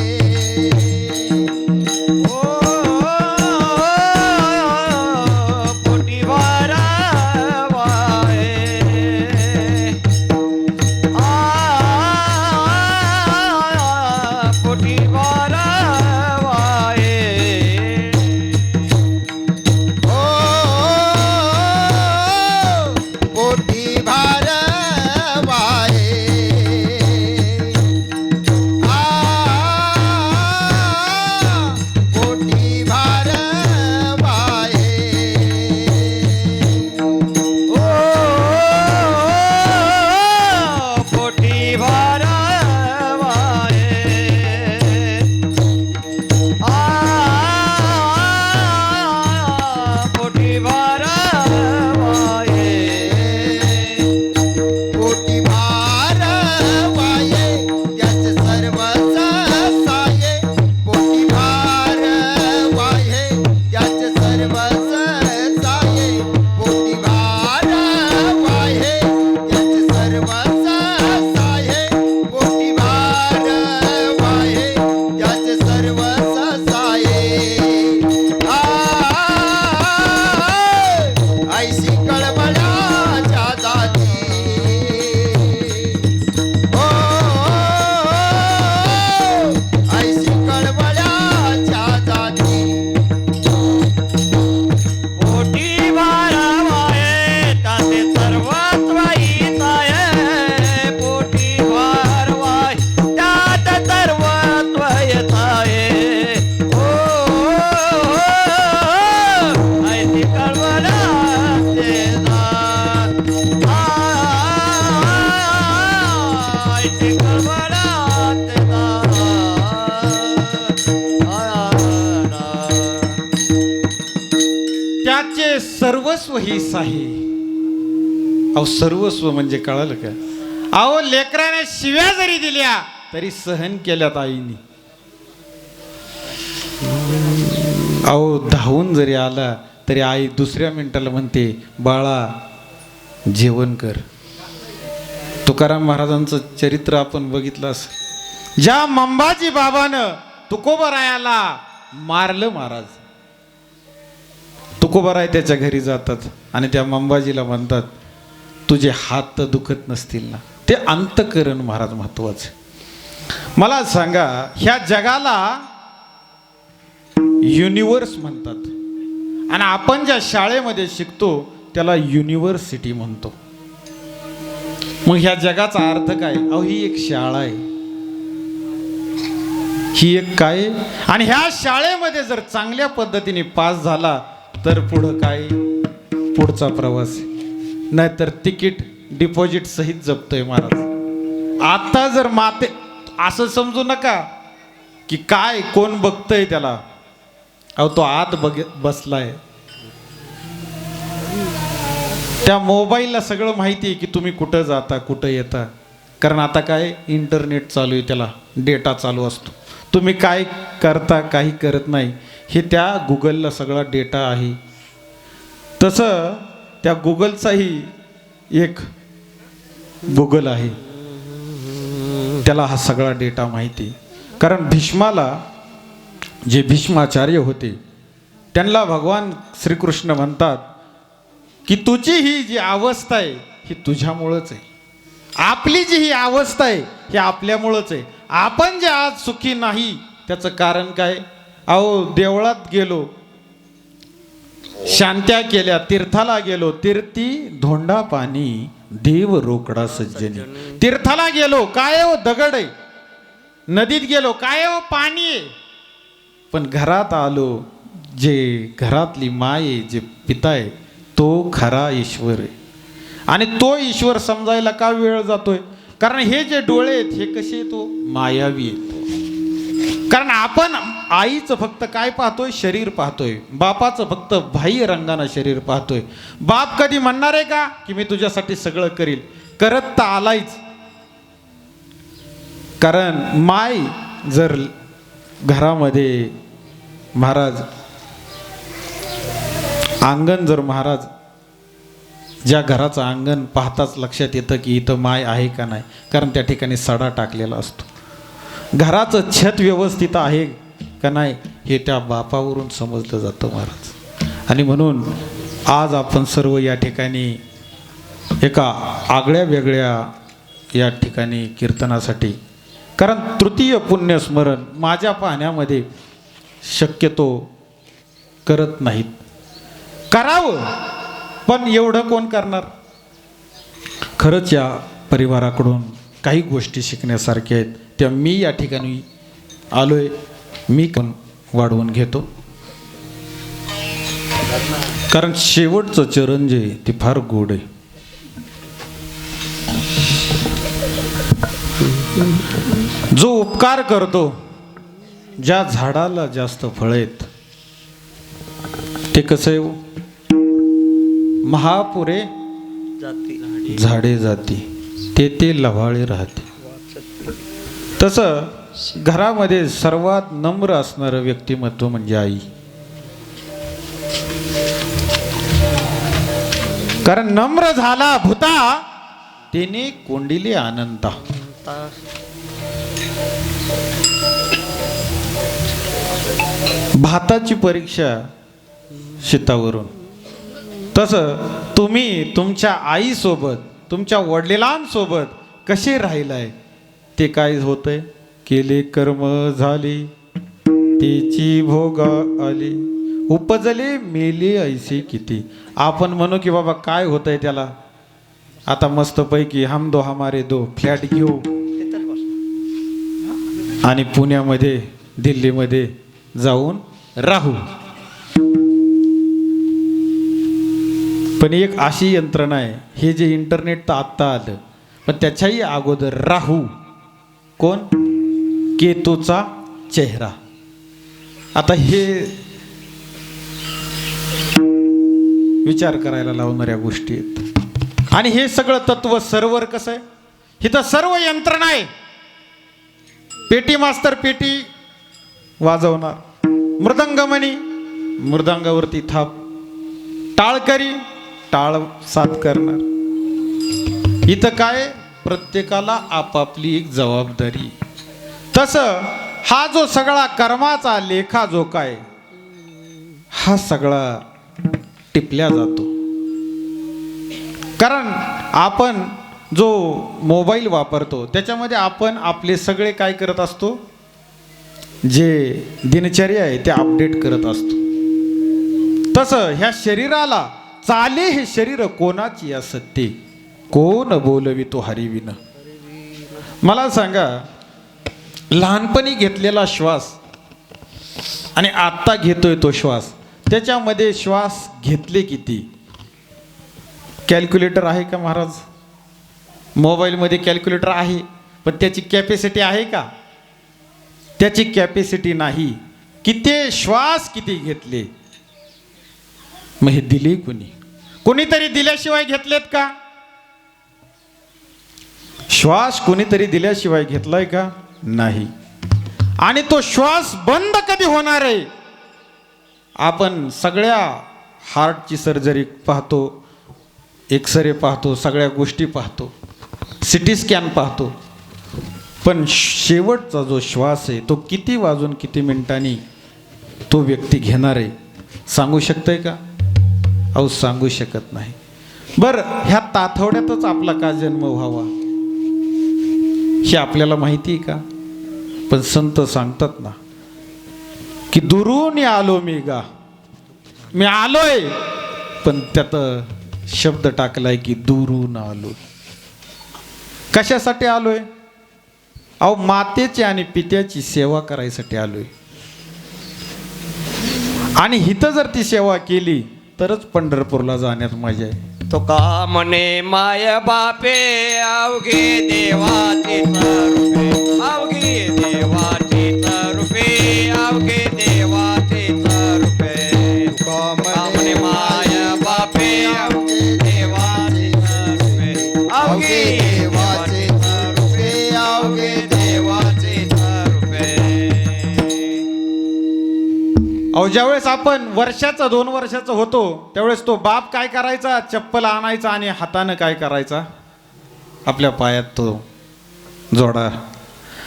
सर्वस्व हीच आहे. अहो सर्वस्व म्हणजे कळालं का? अहो लेकराने शिव्या जरी दिल्या तरी सहन केल्यात आईनी. अहो धावून जरी आला तरी आई दुसऱ्या मिनिटाला म्हणते बाळा जेवण कर. तुकाराम महाराजांचं चरित्र आपण बघितलं असं. ज्या मंबाजी बाबानं तुकोबरायाला मारलं महाराज, तुकोबराय त्याच्या घरी जातात आणि त्या मंबाजीला म्हणतात तुझे हात तर दुखत नसतील ना. ते अंतकरण महाराज महत्वाचं. मला सांगा ह्या जगाला युनिव्हर्स म्हणतात आणि आपण ज्या शाळेमध्ये शिकतो त्याला युनिव्हर्सिटी म्हणतो. मग ह्या जगाचा अर्थ काय? अहो ही एक शाळा आहे, ही एक काय. आणि ह्या शाळेमध्ये जर चांगल्या पद्धतीने पास झाला तर पुढं काय? पुढचा प्रवास. नाहीतर तिकीट डिपॉझिट सहित जपतोय महाराज. आता जर माते असं समजू नका की काय कोण बघतय त्याला. अहो तो आत बसलाय. त्या मोबाईलला सगळं माहिती आहे की तुम्ही कुठं जाता कुठं येता. कारण आता काय इंटरनेट चालू आहे, त्याला डेटा चालू असतो. तुम्ही काय करता काही करत नाही हे त्या गुगलला सगळा डेटा आहे. तसं त्या गुगलचाही एक गुगल आहे, त्याला हा सगळा डेटा माहिती. कारण भीष्माला जे भीष्माचार्य होते त्यांना भगवान श्रीकृष्ण म्हणतात की तुझी ही जी अवस्था आहे ही तुझ्यामुळंच आहे. आपली जी ही अवस्था आहे ही आपल्यामुळंच आहे. आपण जे आज सुखी नाही त्याचं कारण काय? अहो देवळात गेलो, शांत्या केल्या, तीर्थाला गेलो, तीर्थी धोंडा पाणी देव रोकडा सज्जनी. तीर्थाला गेलो काय हो दगड आहे, नदीत गेलो काय हो पाणी आहे. पण घरात आलो जे घरातली माय आहे, जे पिता आहे तो खरा ईश्वर आहे. आणि तो ईश्वर समजायला का वेळ जातोय? कारण हे जे डोळे आहेत हे कसे तो मायावी आहेत. कारण आपण आईचं फक्त काय पाहतोय? शरीर पाहतोय. बापाचं फक्त बाह्य रंगानं शरीर पाहतोय. बाप कधी म्हणणार आहे का की मी तुझ्यासाठी सगळं करील? करत तर आलायच. कारण माय जर घरामध्ये महाराज अंगण जर महाराज ज्या घराचं अंगण पाहताच लक्षात येतं की इथं माय आहे का नाही. कारण त्या ठिकाणी सडा टाकलेला असतो. घराचं छत व्यवस्थित आहे का नाही हे त्या बापावरून समजलं जातं महाराज. आणि म्हणून आज आपण सर्व या ठिकाणी एका आगळ्या वेगळ्या या ठिकाणी कीर्तनासाठी, कारण तृतीय पुण्यस्मरण माझ्या पाहण्यामध्ये शक्यतो करत नाहीत. करावं पण एवढं कोण करणार? खरंच या परिवाराकडून काही गोष्टी शिकण्यासारख्या आहेत त्या मी या ठिकाणी आलोय, मी पण वाढवून घेतो. कारण शेवटचं चरण जे ते फार गोड आहे. जो उपकार करतो, ज्या झाडाला जास्त फळ आहेत ते कसं आहे? महापुरे झाडे जाती ते लव्हाळे राहते. तसं घरामध्ये सर्वात नम्र असणारं व्यक्तिमत्व म्हणजे आई. कारण नम्र झाला भूता तेने कोंडिले आनंदा. भाताची परीक्षा शीतावरून. तसं तुम्ही तुमच्या आईसोबत तुमच्या वडिलांसोबत कसे राहिलाय ते काय होतंय? केले कर्म झाले त्याची भोग आली, उपजले मेले ऐसे किती. आपण म्हणू की बाबा काय होतंय त्याला, आता मस्तपैकी हम दो हमारे दो फ्लॅट घेऊ आणि पुण्यामध्ये दिल्लीमध्ये जाऊन राहू. पण एक अशी यंत्रणा आहे, हे जे इंटरनेट तर आत्ता आलं पण त्याच्याही अगोदर राहू कोण? केतूचा चेहरा. आता हे विचार करायला लावणाऱ्या गोष्टी आहेत. आणि हे सगळं तत्व सर्वर कसं आहे, इथं सर्व यंत्रणा आहे. पेटी मास्तर पेटी वाजवणार, मृदंगमणी मृदंगावरती थाप, टाळकरी टाळ साथ करणार. इथं काय, प्रत्येकाला आपापली एक जबाबदारी. तसं हा जो सगळा कर्माचा लेखा जो काय, हा सगळा टिपल्या जातो. कारण आपण जो मोबाईल वापरतो त्याच्यामध्ये आपण आपले सगळे काय करत असतो, जे दिनचर्या आहे ते अपडेट करत असतो. तसं ह्या शरीराला चाले हे शरीर कोणाची असते, कोण बोलवितो हरिविन. मला सांगा, लहानपणी घेतलेला श्वास आणि आत्ता घेतोय तो श्वास, त्याच्यामध्ये श्वास घेतले किती? कॅल्क्युलेटर आहे का महाराज? मोबाईलमध्ये कॅल्क्युलेटर आहे, पण त्याची कॅपॅसिटी आहे का? त्याची कॅपॅसिटी नाही. किती श्वास किती घेतले, मग हे दिले कोणी? कोणीतरी दिल्याशिवाय घेतलेत का? श्वास कोणीतरी दिल्याशिवाय घेतलाय का? नाही. आणि तो श्वास बंद कधी होणार आहे? आपण सगळ्या हार्टची सर्जरी पाहतो, एक्सरे पाहतो, सगळ्या गोष्टी पाहतो, सिटी स्कॅन पाहतो, पण शेवटचा जो श्वास आहे तो किती वाजून किती मिनिटांनी तो व्यक्ती घेणार आहे, सांगू शकतंय का? अहो, सांगू शकत नाही. बरं, ह्या ताथवड्यातच आपला का जन्म व्हावा हे आपल्याला माहिती आहे का? पण संत सांगतात ना की दुरून आलो मी गा, मी आलोय, पण त्यात शब्द टाकलाय की दुरून आलो. कशासाठी आलोय? अहो, मातेची आणि पित्याची सेवा करायसाठी आलोय. आणि हिथं जर ती सेवा केली तरच पंढरपूरला जाण्यात मजा आहे. तो का म्हणे माय बापे अवघे देवाचे रूपे, अवघे देवाचे रूपे, अवघे देवाचे रूपे. तुका का म्हणे माय बापे अवघे देवाचे रूपे, अवघे देवाचे रूपे, अवघे देवाचे रूपे. अहो, ज्यावेळेस आपण वर्षाचा 2 वर्षाचा होतो त्यावेळेस तो बाप काय करायचा, चप्पल आणायचा आणि हातानं काय करायचा, आपल्या पायात तो जोडा.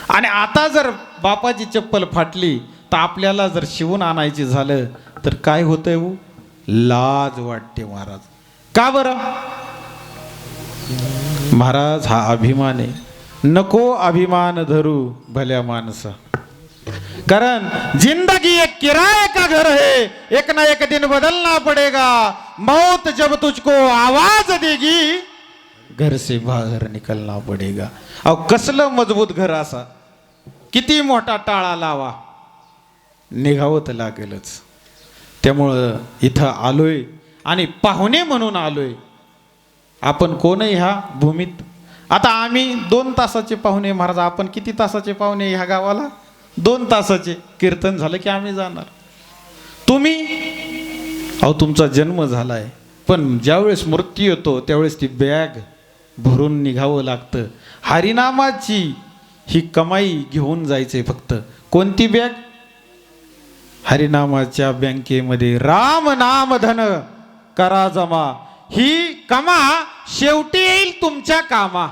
आणि आता जर बापाची चप्पल फाटली तर आपल्याला जर शिवून आणायची झालं तर काय होतंय हो? लाज वाटते महाराज. का बरं? महाराज, हा अभिमान आहे. नको अभिमान धरू भल्या माणसा, कारण जिंदगी एक किराए का घर है, एक ना एक दिन बदलना पड़ेगा. मौत जब तुझको आवाज देगी, घर से बाहर निकलना पड़ेगा. अहो, कसलं मजबूत घर असा, किती मोठा टाळा लावा, निघावं तर लागेलच. त्यामुळं इथं आलोय आणि पाहुणे म्हणून आलोय. आपण कोणही ह्या भूमीत, आता आम्ही 2 तासाचे पाहुणे महाराज. आपण किती तासाचे पाहुणे ह्या गावाला? 2 तासाचे. कीर्तन झालं की आम्ही जाणार. तुम्ही, अहो, तुमचा जन्म झालाय, पण ज्यावेळेस मृत्यू येतो त्यावेळेस ती बॅग भरून निघावं लागतं. हरिनामाची ही कमाई घेऊन जायचंय फक्त. कोणती बॅग? हरिनामाच्या बँकेमध्ये राम नाम धन करा जमा. ही कमा शेवटी येईल तुमच्या कामा.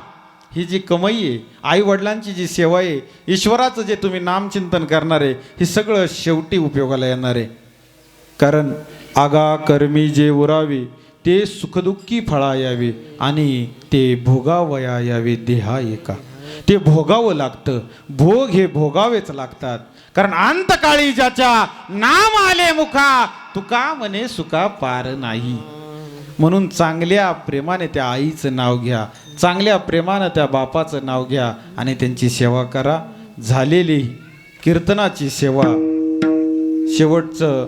ही जी कमाई आहे, आई वडिलांची जी सेवा आहे, ईश्वराचं जे तुम्ही नामचिंतन करणार आहे, हे सगळं शेवटी उपयोगाला येणार आहे. कारण आगा कर्मी जे उरावे ते सुखदुःखी फळा यावे आणि ते भोगावया यावे देहा एका. ते भोगावं लागतं. भोग हे भोगावेच लागतात. कारण अंतकाळी ज्याच्या नाम आले मुखा, तुका म्हणे सुका पार नाही. म्हणून चांगल्या प्रेमाने त्या आईचं नाव घ्या, चांगल्या प्रेमानं त्या बापाचं नाव घ्या आणि त्यांची सेवा करा. झालेली कीर्तनाची सेवा शेवटचं